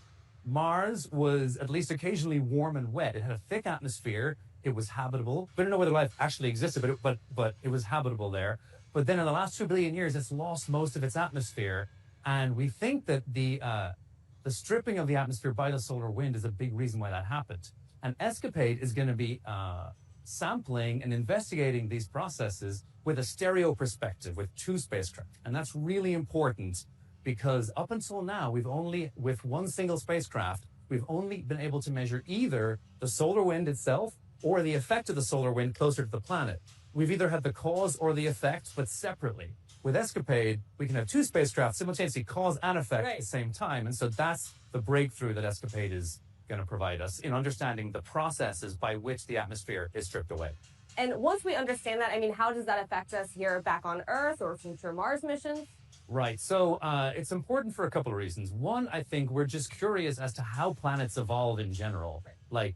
Mars was at least occasionally warm and wet. It had a thick atmosphere. It was habitable. We don't know whether life actually existed, but it was habitable there. But then in the last 2 billion years, it's lost most of its atmosphere. And we think that the stripping of the atmosphere by the solar wind is a big reason why that happened. And Escapade is going to be sampling and investigating these processes with a stereo perspective, with 2 spacecraft. And that's really important, because up until now, with one single spacecraft, we've only been able to measure either the solar wind itself or the effect of the solar wind closer to the planet. We've either had the cause or the effect, but separately. With Escapade, we can have 2 spacecraft simultaneously cause and effect at the same time. And so that's the breakthrough that Escapade is going to provide us in understanding the processes by which the atmosphere is stripped away. And once we understand that, I mean, how does that affect us here back on Earth or future Mars missions? Right. So it's important for a couple of reasons. One, I think we're just curious as to how planets evolve in general. Like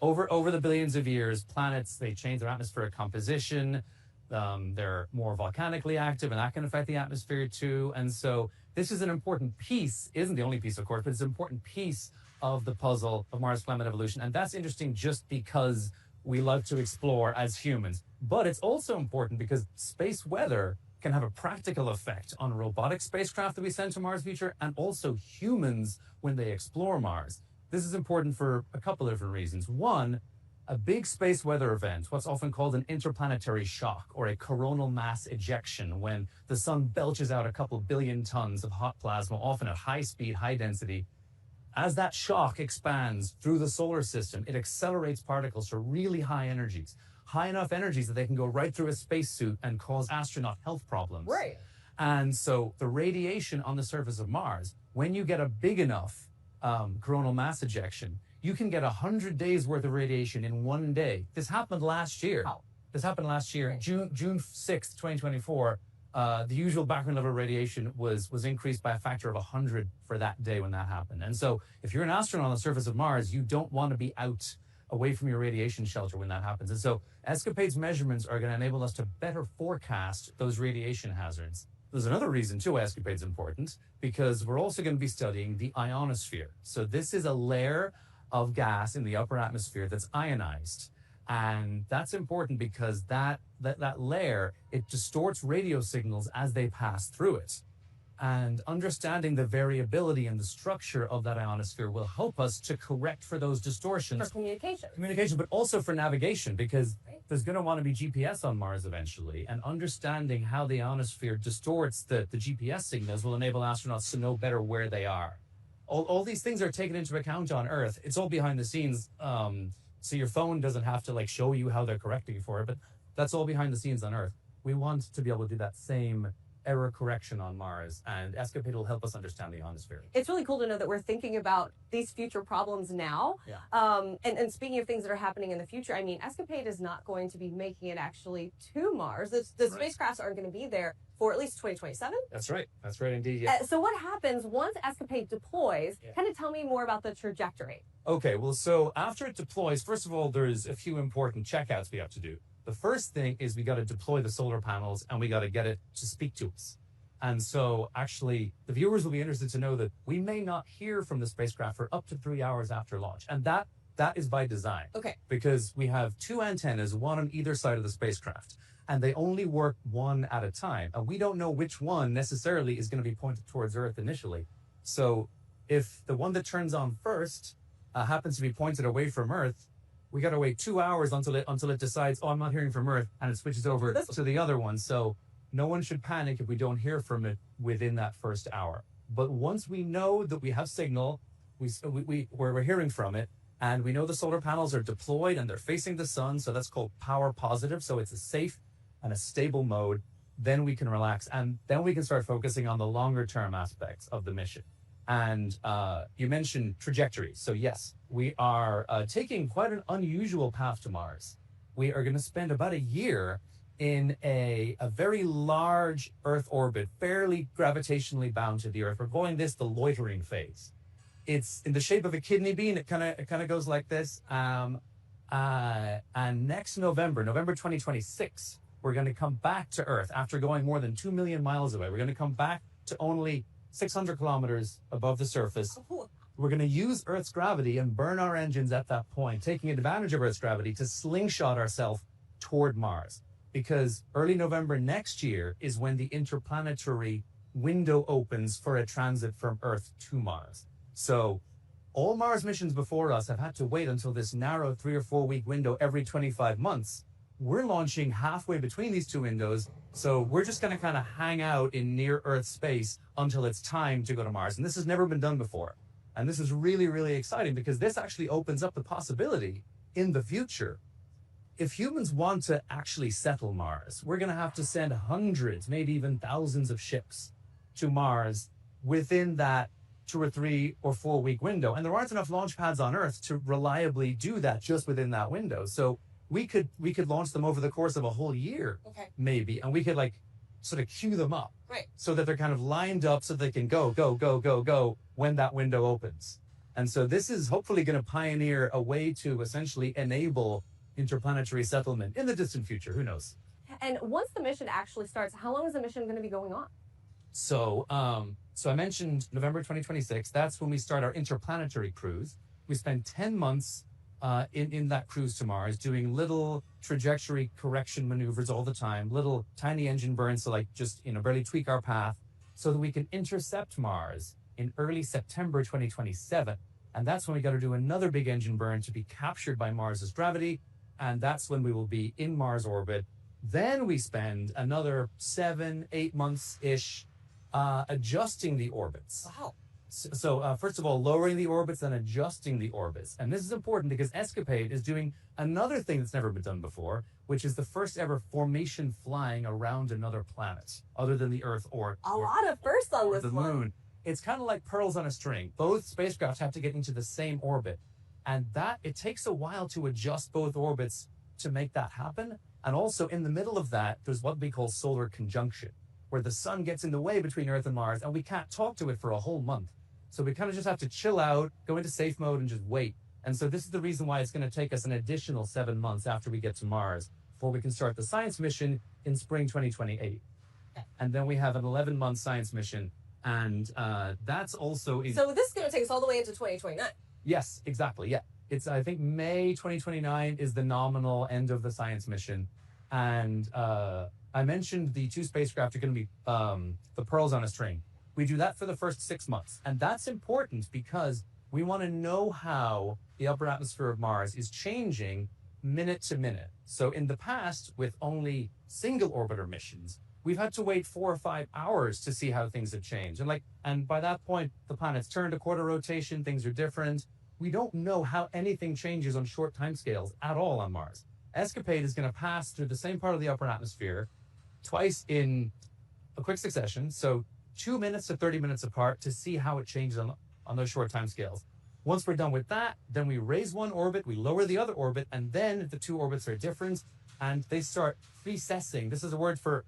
over the billions of years, planets, they change their atmospheric composition. They're more volcanically active, and that can affect the atmosphere too. And so this is an important piece, isn't the only piece, of course, but it's an important piece of the puzzle of Mars climate evolution. And that's interesting just because we love to explore as humans. But it's also important because space weather can have a practical effect on robotic spacecraft that we send to Mars future, and also humans when they explore Mars. This is important for a couple of different reasons. One, a big space weather event, what's often called an interplanetary shock or a coronal mass ejection, when the sun belches out a couple billion tons of hot plasma, often at high speed, high density. As that shock expands through the solar system, it accelerates particles to really high energies. High enough energies that they can go right through a spacesuit and cause astronaut health problems. Right. And so the radiation on the surface of Mars, when you get a big enough coronal mass ejection, you can get 100 days worth of radiation in one day. This happened last year. Wow. This happened last year, June 6th, 2024. The usual background level of radiation was increased by a factor of 100 for that day when that happened. And so if you're an astronaut on the surface of Mars, you don't want to be out away from your radiation shelter when that happens. And so Escapade's measurements are going to enable us to better forecast those radiation hazards. There's another reason, too, Escapade's important, because we're also going to be studying the ionosphere. So this is a layer of gas in the upper atmosphere that's ionized. And that's important because that layer, it distorts radio signals as they pass through it. And understanding the variability and the structure of that ionosphere will help us to correct for those distortions. For communication. Communication, but also for navigation, because there's going to want to be GPS on Mars eventually. And understanding how the ionosphere distorts the GPS signals will enable astronauts to know better where they are. All these things are taken into account on Earth. It's all behind the scenes. So your phone doesn't have to show you how they're correcting for it, but that's all behind the scenes on Earth. we want to be able to do that same error correction on Mars, and ESCAPADE will help us understand the ionosphere. It's really cool to know that we're thinking about these future problems now. Yeah. And speaking of things that are happening in the future, I mean, ESCAPADE is not going to be making it actually to Mars. The spacecrafts aren't going to be there for at least 2027. That's right. That's right indeed. Yeah. So what happens once ESCAPADE deploys? Kind of tell me more about the trajectory. Okay, well, so after it deploys, first of all, there's a few important checkouts we have to do. The first thing is we got to deploy the solar panels and we got to get it to speak to us. And so actually, the viewers will be interested to know that we may not hear from the spacecraft for up to 3 hours after launch. And that is by design. Okay. Because we have two antennas, one on either side of the spacecraft, and they only work one at a time. And we don't know which one necessarily is going to be pointed towards Earth initially. So if the one that turns on first happens to be pointed away from Earth, we got to wait 2 hours until it decides, oh, I'm not hearing from Earth, and it switches over to the other one. So no one should panic if we don't hear from it within that first hour. But once we know that we have signal, we're hearing from it, and we know the solar panels are deployed and they're facing the sun, so that's called power positive. So it's a safe and a stable mode. Then we can relax, and then we can start focusing on the longer term aspects of the mission. And you mentioned trajectory. So yes, we are taking quite an unusual path to Mars. We are going to spend about a year in a very large Earth orbit, fairly gravitationally bound to the Earth. We're calling this the loitering phase. It's in the shape of a kidney bean. It kind of goes like this. And next November 2026, we're going to come back to Earth after going more than 2 million miles away. We're going to come back to only 600 kilometers above the surface. We're going to use Earth's gravity and burn our engines at that point, taking advantage of Earth's gravity to slingshot ourselves toward Mars. Because early November next year is when the interplanetary window opens for a transit from Earth to Mars. So all Mars missions before us have had to wait until this narrow 3 or 4 week window every 25 months. We're launching halfway between these two windows. So we're just going to kind of hang out in near Earth space until it's time to go to Mars. And this has never been done before. And this is really, really exciting because this actually opens up the possibility in the future. If humans want to actually settle Mars, we're going to have to send hundreds, maybe even thousands of ships to Mars within that 2 or 3 or 4 week window. And there aren't enough launch pads on Earth to reliably do that just within that window. So we could launch them over the course of a whole year, maybe, and we could like sort of queue them up, so that they're kind of lined up so they can go when that window opens. And so this is hopefully going to pioneer a way to essentially enable interplanetary settlement in the distant future. Who knows? And once the mission actually starts, how long is the mission going to be going on? So, so I mentioned November 2026. That's when we start our interplanetary cruise. We spend 10 months in that cruise to Mars, doing little trajectory correction maneuvers all the time, little tiny engine burns to like just, barely tweak our path so that we can intercept Mars in early September 2027. And that's when we got to do another big engine burn to be captured by Mars's gravity. And that's when we will be in Mars orbit. Then we spend another 7-8 months-ish adjusting the orbits. Wow. So first of all, lowering the orbits and adjusting the orbits. And this is important because ESCAPADE is doing another thing that's never been done before, which is the first ever formation flying around another planet other than the Earth or a lot of firsts on this the Moon. It's kind of like pearls on a string. Both spacecraft have to get into the same orbit. And it takes a while to adjust both orbits to make that happen. And also in the middle of that, there's what we call solar conjunction, where the sun gets in the way between Earth and Mars, and we can't talk to it for a whole month. So we kind of just have to chill out, go into safe mode, and just wait. And so this is the reason why it's going to take us an additional 7 months after we get to Mars before we can start the science mission in spring 2028. And then we have an 11-month science mission, and that's also... So this is going to take us all the way into 2029. Yes, exactly, yeah. It's, I think, May 2029 is the nominal end of the science mission. And I mentioned the two spacecraft are going to be the pearls on a string. We do that for the first 6 months. And that's important because we want to know how the upper atmosphere of Mars is changing minute to minute. So in the past, with only single orbiter missions, we've had to wait 4 or 5 hours to see how things have changed. And by that point, the planet's turned a quarter rotation, things are different. We don't know how anything changes on short timescales at all on Mars. ESCAPADE is going to pass through the same part of the upper atmosphere twice in a quick succession, so 2 minutes to 30 minutes apart, to see how it changes on those short time scales. Once we're done with that, then we raise one orbit, we lower the other orbit, and then the two orbits are different, and they start precessing. This is a word for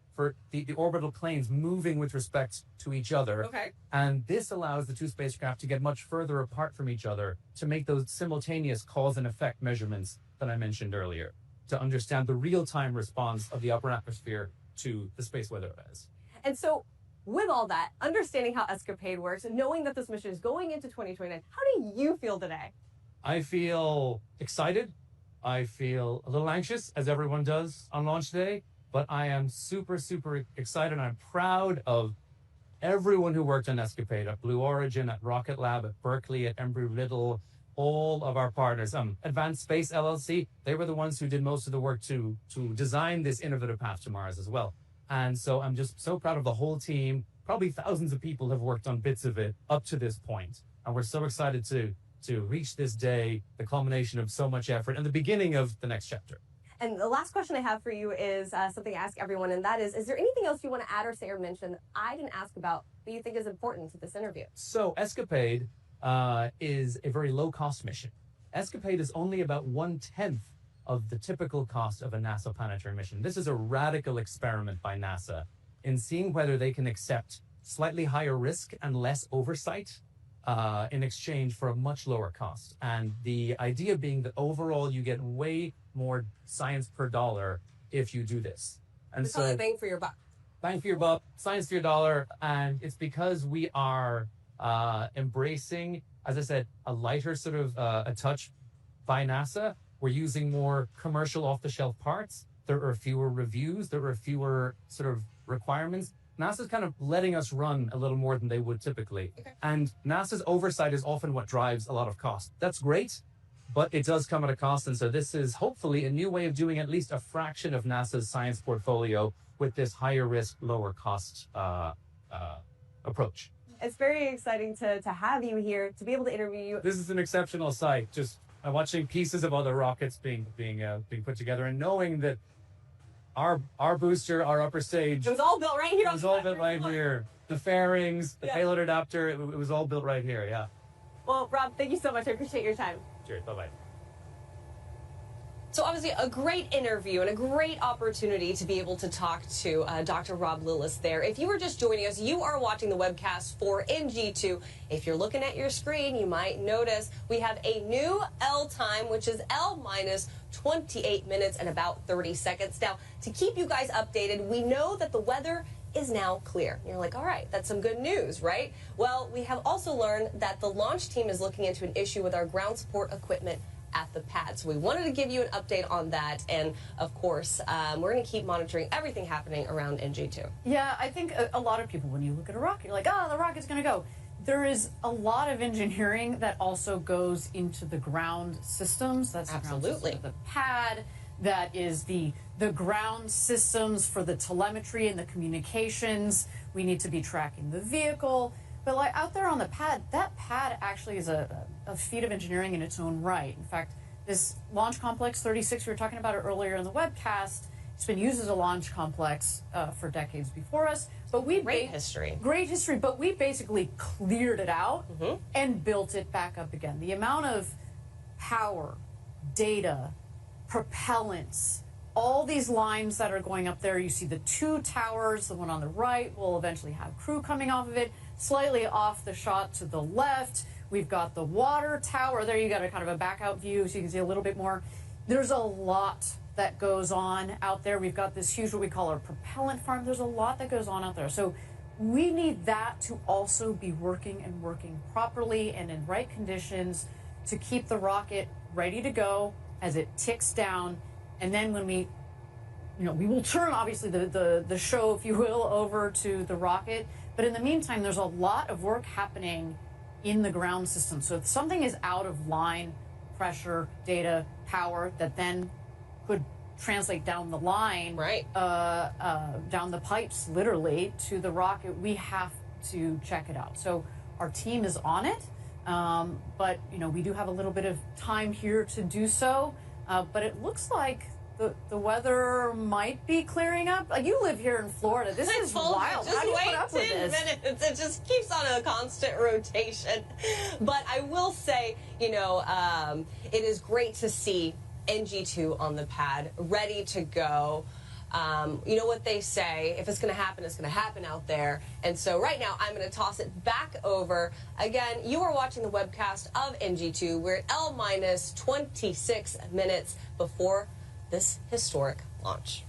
the orbital planes moving with respect to each other. Okay. And this allows the two spacecraft to get much further apart from each other to make those simultaneous cause and effect measurements that I mentioned earlier, to understand the real-time response of the upper atmosphere to the space weather events. And so, with all that, understanding how ESCAPADE works, and knowing that this mission is going into 2029, how do you feel today? I feel excited. I feel a little anxious, as everyone does on launch day, but I am super, super excited. I'm proud of everyone who worked on ESCAPADE, at Blue Origin, at Rocket Lab, at Berkeley, at Embry-Riddle, all of our partners. Advanced Space LLC, they were the ones who did most of the work to design this innovative path to Mars as well. And so I'm just so proud of the whole team. Probably thousands of people have worked on bits of it up to this point. And we're so excited to reach this day, the culmination of so much effort and the beginning of the next chapter. And the last question I have for you is something I ask everyone, and that is there anything else you want to add or say or mention that I didn't ask about that you think is important to this interview? So ESCAPADE is a very low-cost mission. ESCAPADE is only about 1/10 of the typical cost of a NASA planetary mission. This is a radical experiment by NASA in seeing whether they can accept slightly higher risk and less oversight in exchange for a much lower cost. And the idea being that overall you get way more science per dollar if you do this. And it's so bang for your buck. Bang for your buck, science for your dollar. And it's because we are embracing, as I said, a lighter sort of a touch by NASA. We're using more commercial off-the-shelf parts. There are fewer reviews. There are fewer sort of requirements. NASA's kind of letting us run a little more than they would typically. Okay. And NASA's oversight is often what drives a lot of cost. That's great, but it does come at a cost. And so this is hopefully a new way of doing at least a fraction of NASA's science portfolio with this higher risk, lower cost approach. It's very exciting to have you here, to be able to interview you. This is an exceptional sight. Just watching pieces of other rockets being put together and knowing that our booster, our upper stage, it was all built right here. It was all built right here. The fairings, the payload adapter, it was all built right here. Yeah. Well, Rob, thank you so much. I appreciate your time. Cheers. Bye-bye. So obviously a great interview and a great opportunity to be able to talk to Dr. Rob Lillis there. If you were just joining us, you are watching the webcast for NG2. If you're looking at your screen, you might notice we have a new L time, which is L minus 28 minutes and about 30 seconds. Now, to keep you guys updated, we know that the weather is now clear. You're like, all right, that's some good news, right? Well, we have also learned that the launch team is looking into an issue with our ground support equipment at the pad. So we wanted to give you an update on that. And of course, we're going to keep monitoring everything happening around NG2. Yeah, I think a lot of people, when you look at a rocket, you're like, oh, the rocket's going to go. There is a lot of engineering that also goes into the ground systems. That's absolutely the pad. That is the ground systems for the telemetry and the communications. We need to be tracking the vehicle. But like out there on the pad, that pad actually is a feat of engineering in its own right. In fact, this Launch Complex 36, we were talking about it earlier in the webcast, it's been used as a launch complex for decades before us. But we Great history, but we basically cleared it out and built it back up again. The amount of power, data, propellants, all these lines that are going up there. You see the two towers, the one on the right will eventually have crew coming off of it. Slightly off the shot to the left, we've got the water tower. There you got a kind of a back out view so you can see a little bit more. There's a lot that goes on out there. We've got this huge, what we call our propellant farm. There's a lot that goes on out there. So we need that to also be working and working properly and in right conditions to keep the rocket ready to go as it ticks down. And then when we will turn, obviously, the show, if you will, over to the rocket. But in the meantime, there's a lot of work happening in the ground system. So if something is out of line, pressure, data, power, that then could translate down the line, down the pipes, literally, to the rocket, we have to check it out. So our team is on it. But, we do have a little bit of time here to do so. But it looks like the weather might be clearing up. You live here in Florida. This is wild. How do you put up with this? Minutes. It just keeps on a constant rotation. But I will say, you know, it is great to see NG2 on the pad, ready to go. You know what they say, if it's going to happen out there. And so right now, I'm going to toss it back over. Again, you are watching the webcast of NG2. We're at L- 26 minutes before this historic launch.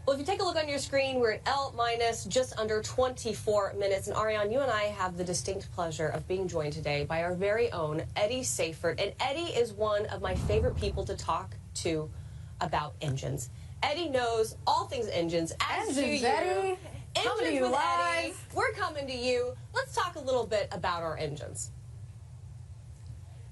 Well, if you take a look on your screen, we're at L- just under 24 minutes. And Ariane, you and I have the distinct pleasure of being joined today by our very own Eddie Seyfert. And Eddie is one of my favorite people to talk to about engines. Eddie knows all things engines, as do you. Eddie. Engines Coming to you with live. Eddie. We're coming to you. Let's talk a little bit about our engines.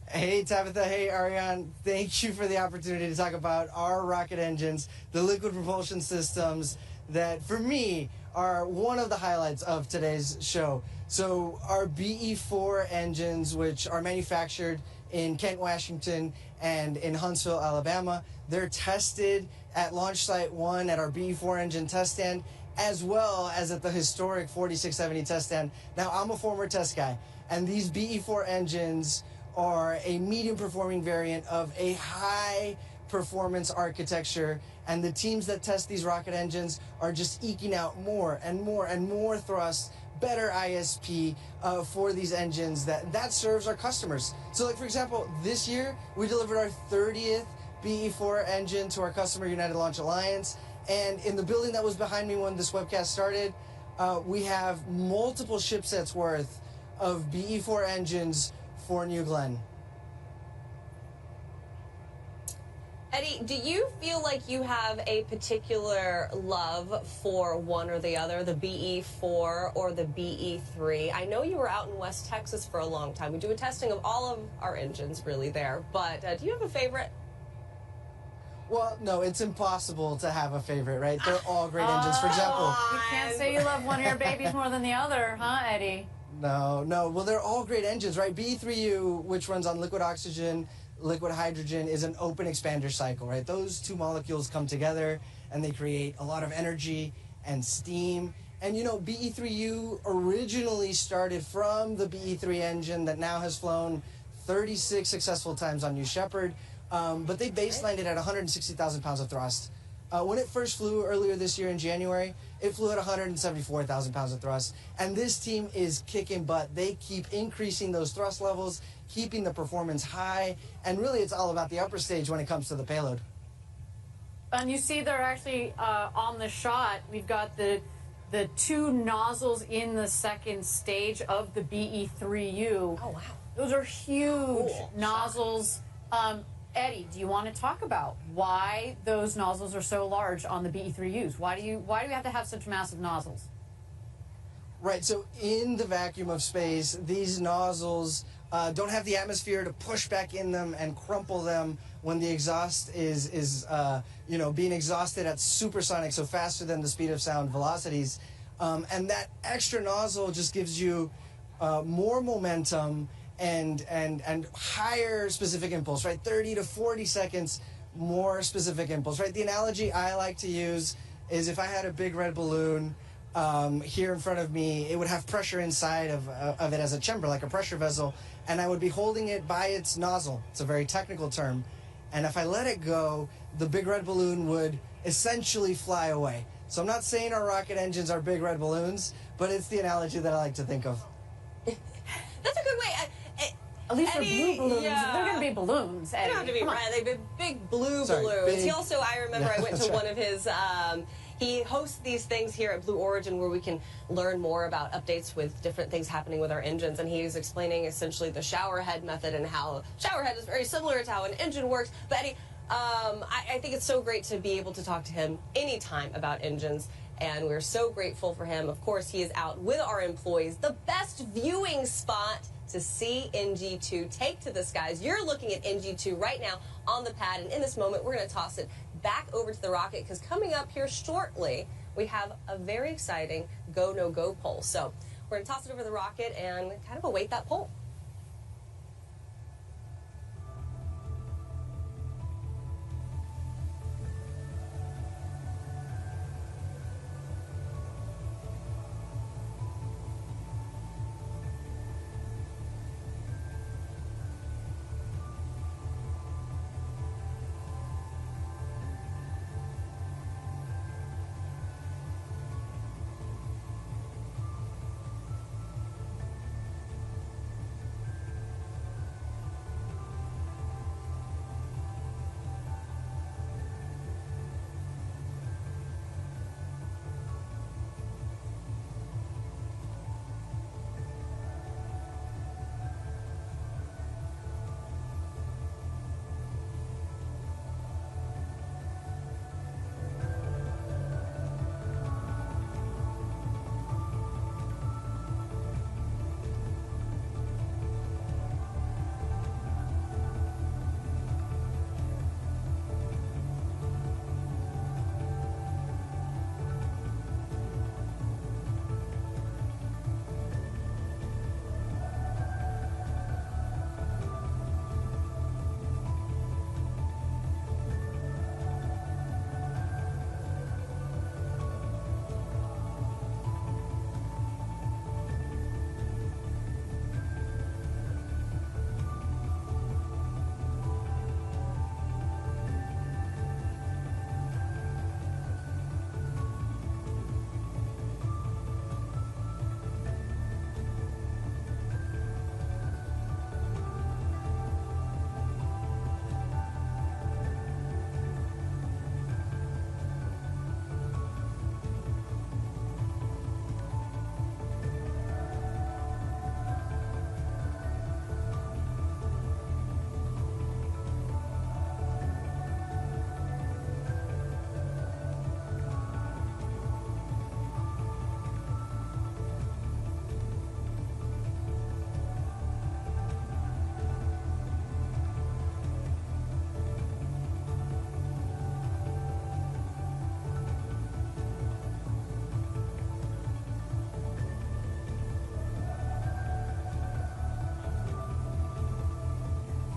Hey, Tabitha. Hey, Ariane. Thank you for the opportunity to talk about our rocket engines, the liquid propulsion systems that, for me, are one of the highlights of today's show. So our BE4 engines, which are manufactured in Kent, Washington, and in Huntsville, Alabama, they're tested at Launch Site 1 at our BE4 engine test stand, as well as at the historic 4670 test stand. Now, I'm a former test guy, and these BE4 engines are a medium performing variant of a high performance architecture, and the teams that test these rocket engines are just eking out more and more and more thrust, better ISP for these engines that serves our customers. So, like, for example, this year we delivered our 30th BE4 engine to our customer, United Launch Alliance, and in the building that was behind me when this webcast started, we have multiple shipsets worth of BE4 engines for New Glenn. Eddie, do you feel like you have a particular love for one or the other, the BE4 or the BE3? I know you were out in West Texas for a long time. We do a testing of all of our engines really there, but do you have a favorite? Well, no, it's impossible to have a favorite, right? They're all great engines. For example, You can't say you love one of your babies more than the other, huh, Eddie? No. Well, they're all great engines, right? BE3U, which runs on liquid oxygen, liquid hydrogen, is an open expander cycle, right? Those two molecules come together and they create a lot of energy and steam. And, you know, BE3U originally started from the BE3 engine that now has flown 36 successful times on New Shepard, but they baselined it at 160,000 pounds of thrust. When it first flew earlier this year in January, it flew at 174,000 pounds of thrust. And this team is kicking butt. They keep increasing those thrust levels, keeping the performance high, and really it's all about the upper stage when it comes to the payload. And you see they're actually on the shot, we've got the two nozzles in the second stage of the BE-3U. Oh, wow. Those are huge nozzles. Eddie, do you want to talk about why those nozzles are so large on the BE-3Us? Why do you have to have such massive nozzles? Right, so in the vacuum of space, these nozzles don't have the atmosphere to push back in them and crumple them when the exhaust is being exhausted at supersonic, so faster than the speed of sound velocities. And that extra nozzle just gives you more momentum and higher specific impulse, right? 30 to 40 seconds more specific impulse, right? The analogy I like to use is if I had a big red balloon here in front of me, it would have pressure inside of it as a chamber, like a pressure vessel, and I would be holding it by its nozzle. It's a very technical term. And if I let it go, the big red balloon would essentially fly away. So I'm not saying our rocket engines are big red balloons, but it's the analogy that I like to think of. That's a good way. At least Eddie, for blue balloons, yeah. they're going to be balloons. Eddie. They don't have to be Come on. red. They've been big blue Sorry, balloons. big- He also, I remember, I went to That's one of his. He hosts these things here at Blue Origin where we can learn more about updates with different things happening with our engines. And he was explaining essentially the shower head method and how shower head is very similar to how an engine works. But Eddie, I think it's so great to be able to talk to him anytime about engines. And we're so grateful for him. Of course, he is out with our employees. The best viewing spot to see NG2 take to the skies. You're looking at NG2 right now on the pad. And in this moment, we're going to toss it back over to the rocket because coming up here shortly, we have a very exciting go, no go poll. So we're going to toss it over to the rocket and kind of await that poll.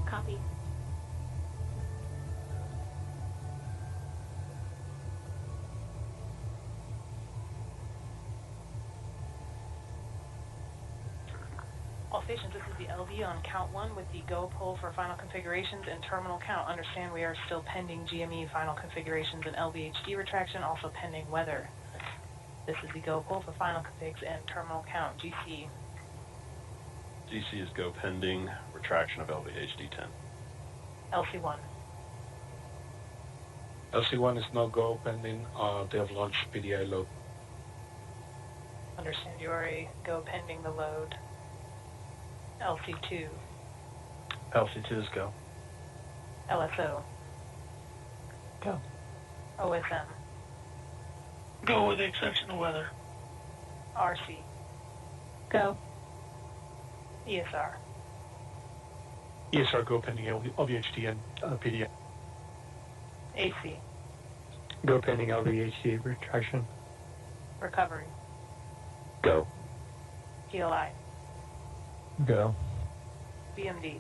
Copy. All stations, this is the LV on count 1 with the go poll for final configurations and terminal count. Understand we are still pending GME final configurations and LVHD retraction, also pending weather. This is the go poll for final configs and terminal count. GC. DC is go pending retraction of LVHD-10. LC1. LC1 is no go pending. They have launched PDI load. Understand you are a go pending the load. LC2. LC2 is go. LSO. Go. OSM. Go with the exception of weather. RC. Go. ESR. ESR go pending LVHD and PDI. AC. Go pending LVHD retraction. Recovery. Go. PLI. Go. BMD.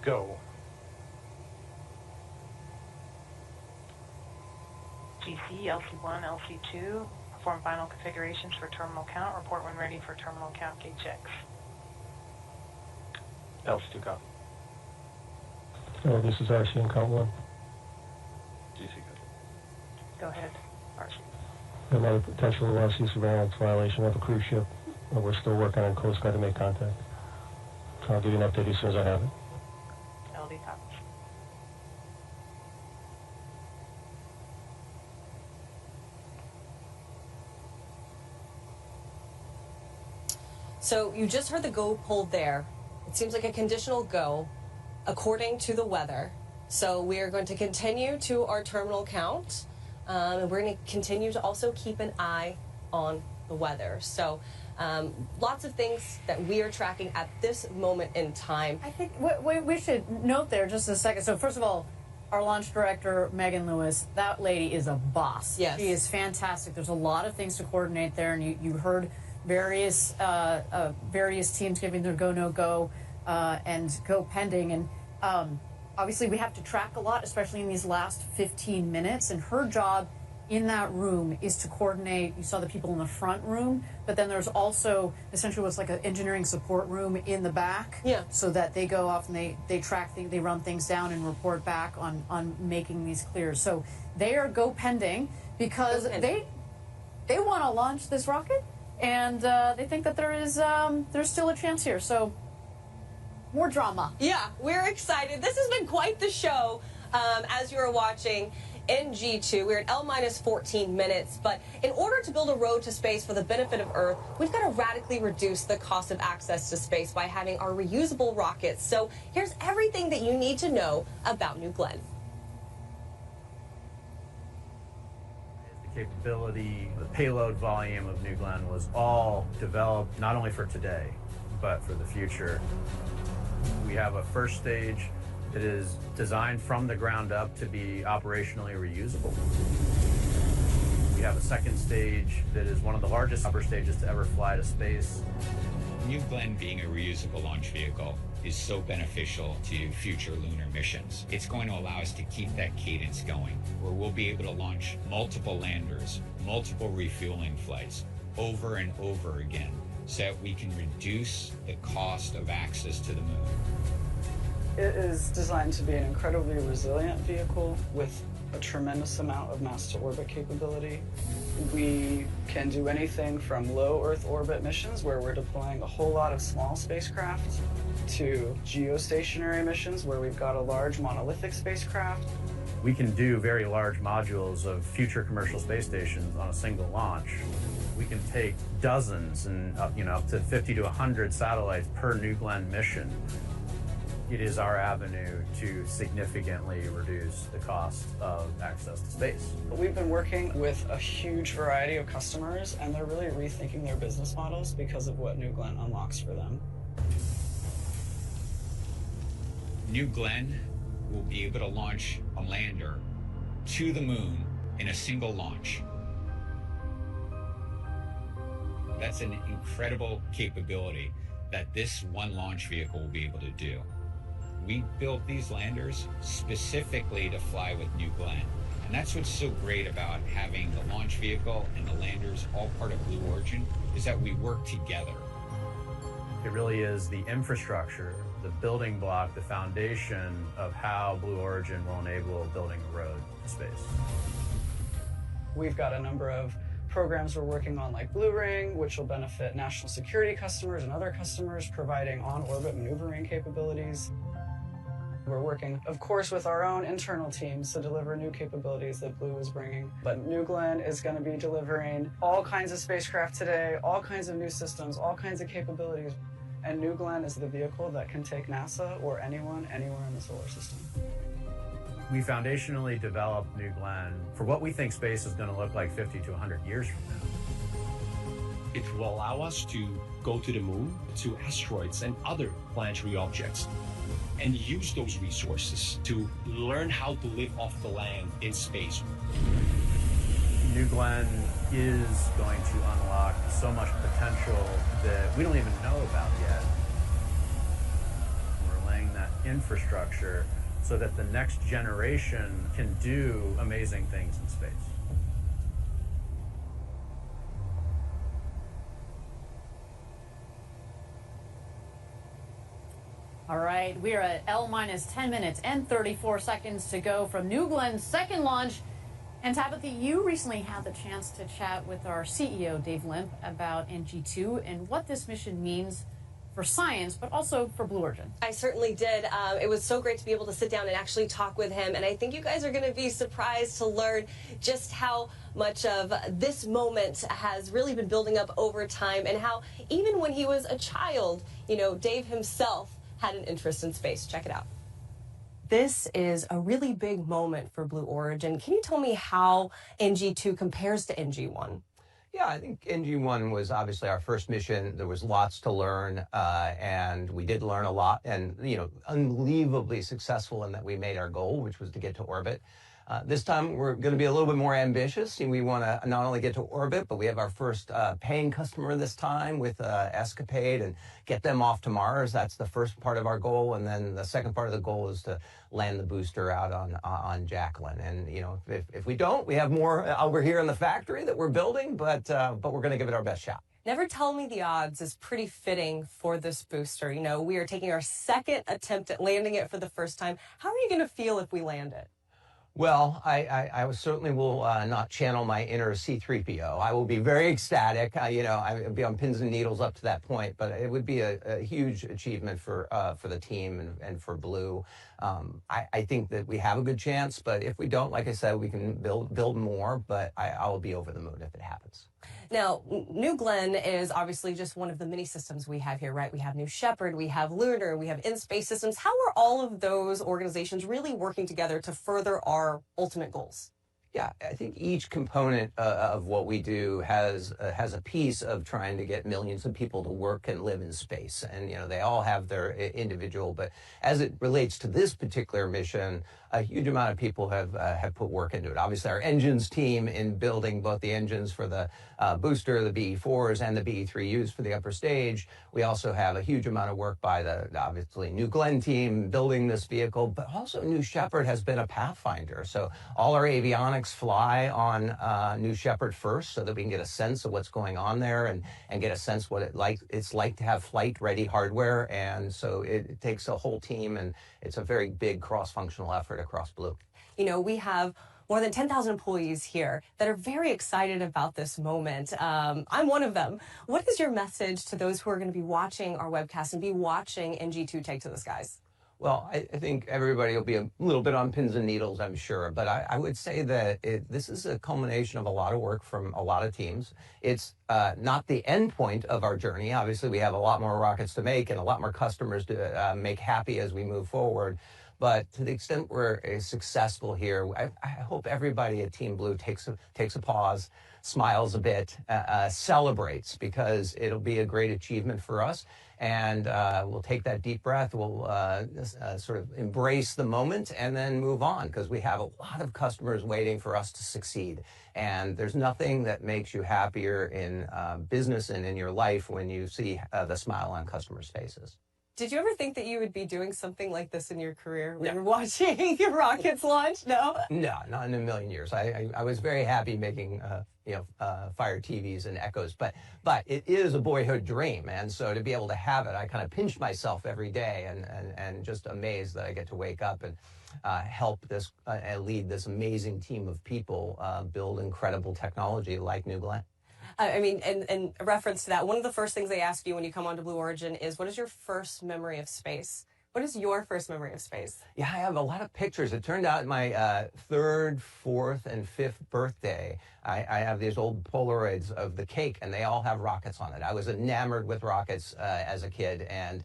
Go. GC, LC1, LC2. Perform final configurations for terminal count. Report when ready for terminal count gate checks. LC2 go. This is RC on count 1. DC Go ahead, RC. Another potential RC surveillance violation of a cruise ship. We're still working on Coast Guard to make contact. So I'll give you an update as soon as I have it. LD copies. So you just heard the go pulled there. It seems like a conditional go according to the weather. So we are going to continue to our terminal count. And we're going to continue to also keep an eye on the weather. So lots of things that we are tracking at this moment in time. I think we should note there just a second. So first of all, our launch director, Megan Lewis, that lady is a boss. Yes. She is fantastic. There's a lot of things to coordinate there, and you heard various teams giving their go, no go, and go pending. And obviously we have to track a lot, especially in these last 15 minutes. And her job in that room is to coordinate. You saw the people in the front room, but then there's also essentially what's like an engineering support room in the back. Yeah. So that they go off and they track things, they run things down and report back on making these clears. So they are go pending because they want to launch this rocket, and they think that there's still a chance here. So more drama. Yeah, we're excited. This has been quite the show. As you're watching in G2, we're at L-14 minutes, but in order to build a road to space for the benefit of Earth, we've got to radically reduce the cost of access to space by having our reusable rockets. So here's everything that you need to know about New Glenn. The capability, the payload volume of New Glenn was all developed not only for today, but for the future. We have a first stage that is designed from the ground up to be operationally reusable. We have a second stage that is one of the largest upper stages to ever fly to space. New Glenn being a reusable launch vehicle is so beneficial to future lunar missions. It's going to allow us to keep that cadence going, where we'll be able to launch multiple landers, multiple refueling flights over and over again, so that we can reduce the cost of access to the moon. It is designed to be an incredibly resilient vehicle with a tremendous amount of mass to orbit capability. We can do anything from low Earth orbit missions, where we're deploying a whole lot of small spacecraft, to geostationary missions, where we've got a large monolithic spacecraft. We can do very large modules of future commercial space stations on a single launch. We can take dozens and up to 50 to 100 satellites per New Glenn mission. It is our avenue to significantly reduce the cost of access to space. We've been working with a huge variety of customers, and they're really rethinking their business models because of what New Glenn unlocks for them. New Glenn will be able to launch a lander to the moon in a single launch. That's an incredible capability that this one launch vehicle will be able to do. We built these landers specifically to fly with New Glenn. And that's what's so great about having the launch vehicle and the landers all part of Blue Origin, is that we work together. It really is the infrastructure, the building block, the foundation of how Blue Origin will enable building a road to space. We've got a number of programs we're working on like Blue Ring, which will benefit national security customers and other customers, providing on-orbit maneuvering capabilities. We're working, of course, with our own internal teams to deliver new capabilities that Blue is bringing. But New Glenn is going to be delivering all kinds of spacecraft today, all kinds of new systems, all kinds of capabilities. And New Glenn is the vehicle that can take NASA or anyone, anywhere in the solar system. We foundationally developed New Glenn for what we think space is going to look like 50 to 100 years from now. It will allow us to go to the moon, to asteroids and other planetary objects, and use those resources to learn how to live off the land in space. New Glenn is going to unlock so much potential that we don't even know about yet. We're laying that infrastructure so that the next generation can do amazing things in space. All right, we are at L-10 minutes and 34 seconds to go from New Glenn's second launch. And Tabitha, you recently had the chance to chat with our CEO, Dave Limp, about NG2 and what this mission means for science, but also for Blue Origin. I certainly did. It was so great to be able to sit down and actually talk with him. And I think you guys are going to be surprised to learn just how much of this moment has really been building up over time, and how even when he was a child, you know, Dave himself had an interest in space. Check it out. This is a really big moment for Blue Origin. Can you tell me how NG2 compares to NG1? Yeah, I think NG1 was obviously our first mission. There was lots to learn, and we did learn a lot, and, you know, unbelievably successful in that we made our goal, which was to get to orbit. This time, we're going to be a little bit more ambitious, and we want to not only get to orbit, but we have our first paying customer this time with Escapade, and get them off to Mars. That's the first part of our goal, and then the second part of the goal is to land the booster out on Jacqueline. And, you know, if we don't, we have more over here in the factory that we're building, but we're going to give it our best shot. Never Tell Me the Odds is pretty fitting for this booster. You know, we are taking our second attempt at landing it for the first time. How are you going to feel if we land it? Well, I certainly will not channel my inner C-3PO. I will be very ecstatic. You know, I would be on pins and needles up to that point, but it would be a huge achievement for the team and for Blue. I think that we have a good chance, but if we don't, like I said, we can build more, but I will be over the moon if it happens. Now, New Glenn is obviously just one of the many systems we have here, right? We have New Shepard, we have Lunar, we have in-space systems. How are all of those organizations really working together to further our ultimate goals? Yeah, I think each component of what we do has a piece of trying to get millions of people to work and live in space. And, you know, they all have their individual, but as it relates to this particular mission, a huge amount of people have put work into it. Obviously, our engines team in building both the engines for the booster, the BE-4s, and the BE-3Us for the upper stage. We also have a huge amount of work by the, obviously, New Glenn team building this vehicle, but also New Shepard has been a pathfinder. So all our avionics fly on New Shepard first so that we can get a sense of what's going on there and get a sense what it's like to have flight-ready hardware. And so it takes a whole team, and it's a very big cross-functional effort across Blue. You know, we have more than 10,000 employees here that are very excited about this moment. I'm one of them. What is your message to those who are going to be watching our webcast and be watching NG2 take to the skies? Well, I think everybody will be a little bit on pins and needles, I'm sure. But I would say that this is a culmination of a lot of work from a lot of teams. It's not the end point of our journey. Obviously, we have a lot more rockets to make and a lot more customers to make happy as we move forward. But to the extent we're successful here, I hope everybody at Team Blue takes a pause, smiles a bit, celebrates, because it'll be a great achievement for us. And we'll take that deep breath, we'll sort of embrace the moment and then move on, because we have a lot of customers waiting for us to succeed. And there's nothing that makes you happier in business and in your life when you see the smile on customers' faces. Did you ever think that you would be doing something like this in your career when you're watching your rockets launch? No? No, not in a million years. I was very happy making, Fire TVs and Echoes, but it is a boyhood dream. And so to be able to have it, I kind of pinch myself every day and just amazed that I get to wake up and help this and lead this amazing team of people build incredible technology like New Glenn. I mean, and reference to that, one of the first things they ask you when you come onto Blue Origin is, what is your first memory of space? What is your first memory of space? Yeah, I have a lot of pictures. It turned out my third, fourth, and fifth birthday, I have these old Polaroids of the cake, and they all have rockets on it. I was enamored with rockets as a kid, and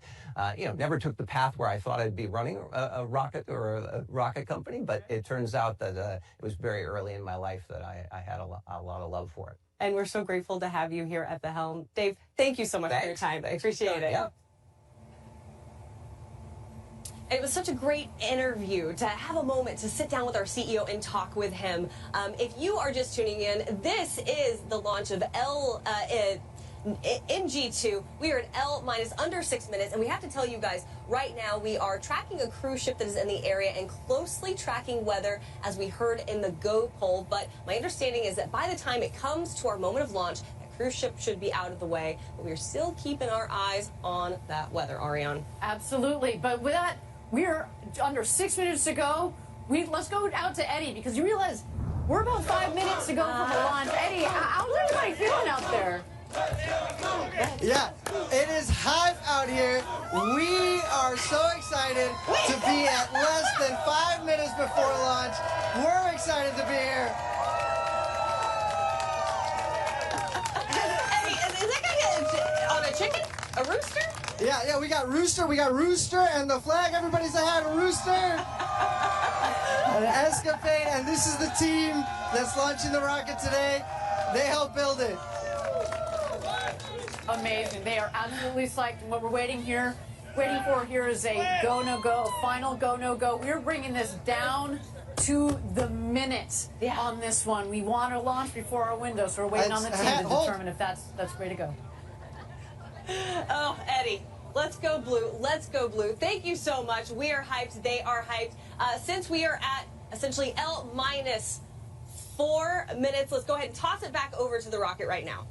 never took the path where I thought I'd be running a rocket or a rocket company. But it turns out that it was very early in my life that I had a lot of love for it. And we're so grateful to have you here at the helm. Dave, thank you so much for your time. I appreciate it. Yeah. It was such a great interview to have a moment to sit down with our CEO and talk with him. If you are just tuning in, this is the launch of NG2. We are at L minus under 6 minutes, and we have to tell you guys, right now we are tracking a cruise ship that is in the area and closely tracking weather, as we heard in the Go poll. But my understanding is that by the time it comes to our moment of launch, the cruise ship should be out of the way. But we are still keeping our eyes on that weather, Ariane. Absolutely. But with that, we're under 6 minutes to go. Let's go out to Eddie, because you realize we're about 5 minutes to go from the launch. Eddie, how's everybody feeling out there? Yeah, it is hype out here. We are so excited to be at less than 5 minutes before launch. We're excited to be here. Eddie, is that guy on a chicken? A rooster? Yeah, we got Rooster, and the flag. Everybody say hi to Rooster. An escapade, and this is the team that's launching the rocket today. They helped build it. Amazing. They are absolutely psyched. And what we're waiting for here is a go, no go, final go, no go. We're bringing this down to the minute on this one. We want to launch before our window, so we're waiting on the team to determine if that's way to go. Oh, Eddie, let's go blue. Let's go blue. Thank you so much. We are hyped. They are hyped. Since we are at essentially L minus 4 minutes, let's go ahead and toss it back over to the rocket right now.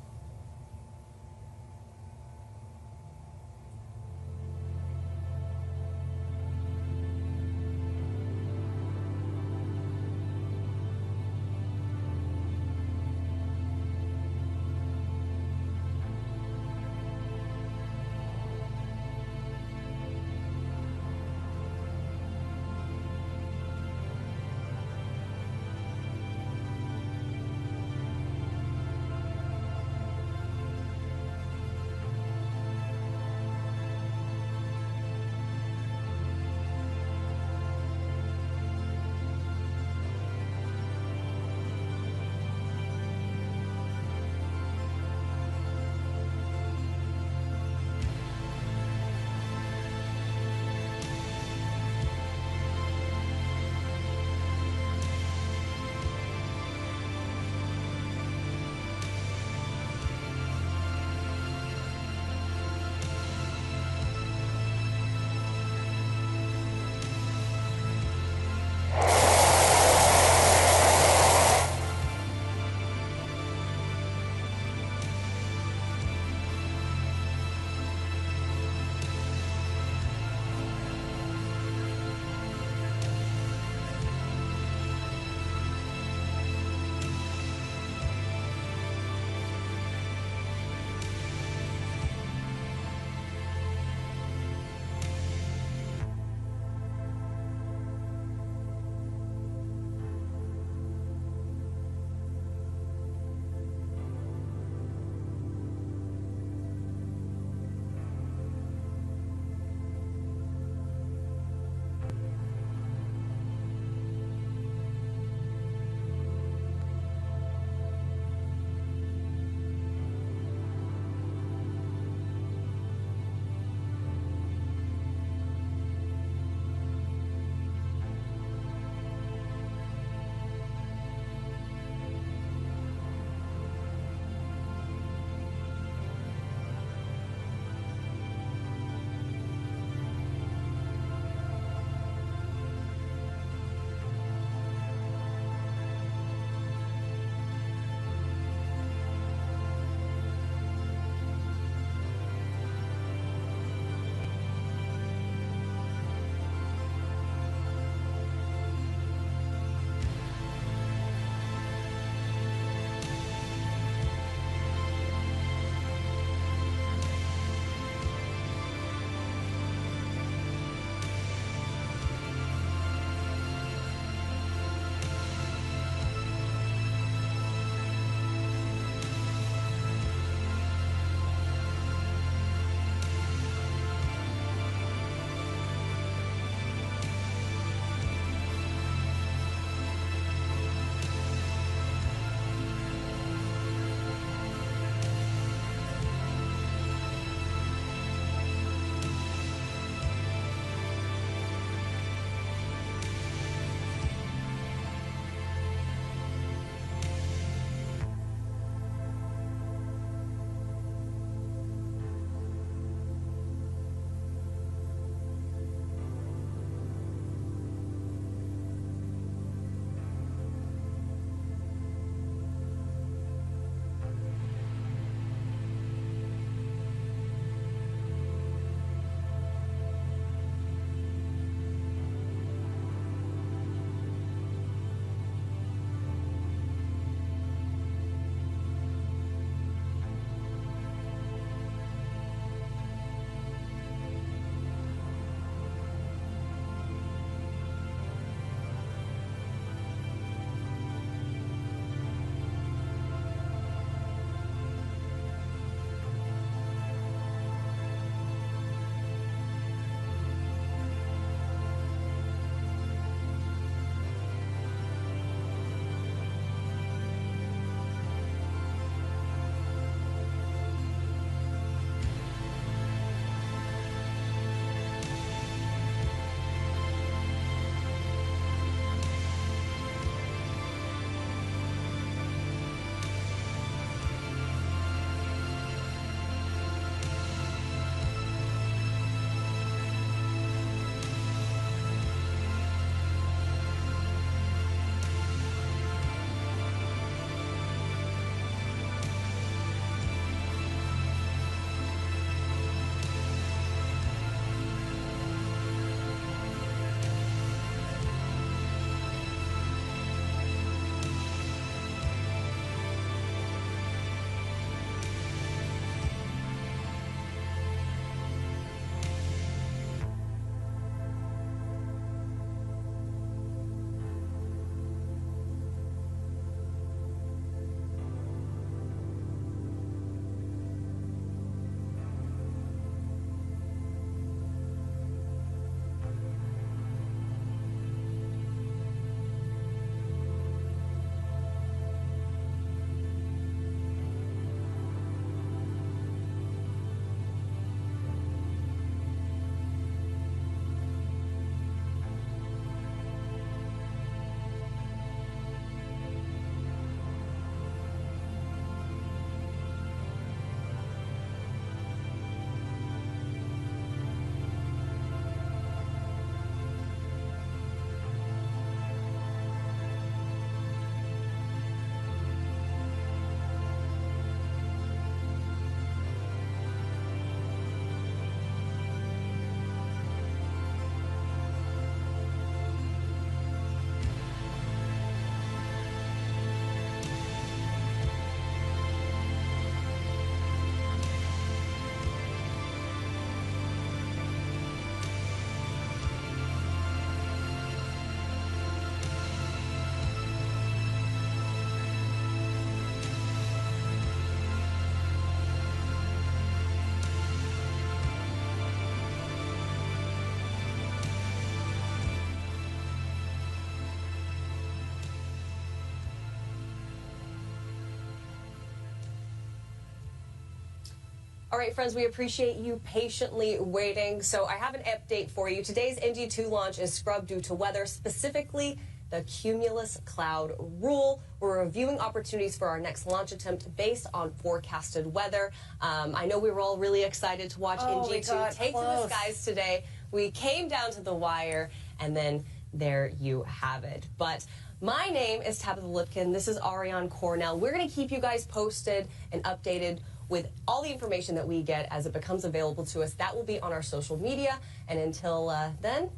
All right, friends, we appreciate you patiently waiting. So I have an update for you. Today's NG2 launch is scrubbed due to weather, specifically the cumulus cloud rule. We're reviewing opportunities for our next launch attempt based on forecasted weather. I know we were all really excited to watch NG2 take to the skies today. We came down to the wire, and then there you have it. But my name is Tabitha Lipkin. This is Ariane Cornell. We're going to keep you guys posted and updated with all the information that we get as it becomes available to us. That will be on our social media. And until then,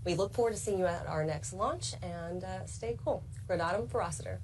we look forward to seeing you at our next launch, and stay cool. Gradatum for Rossiter.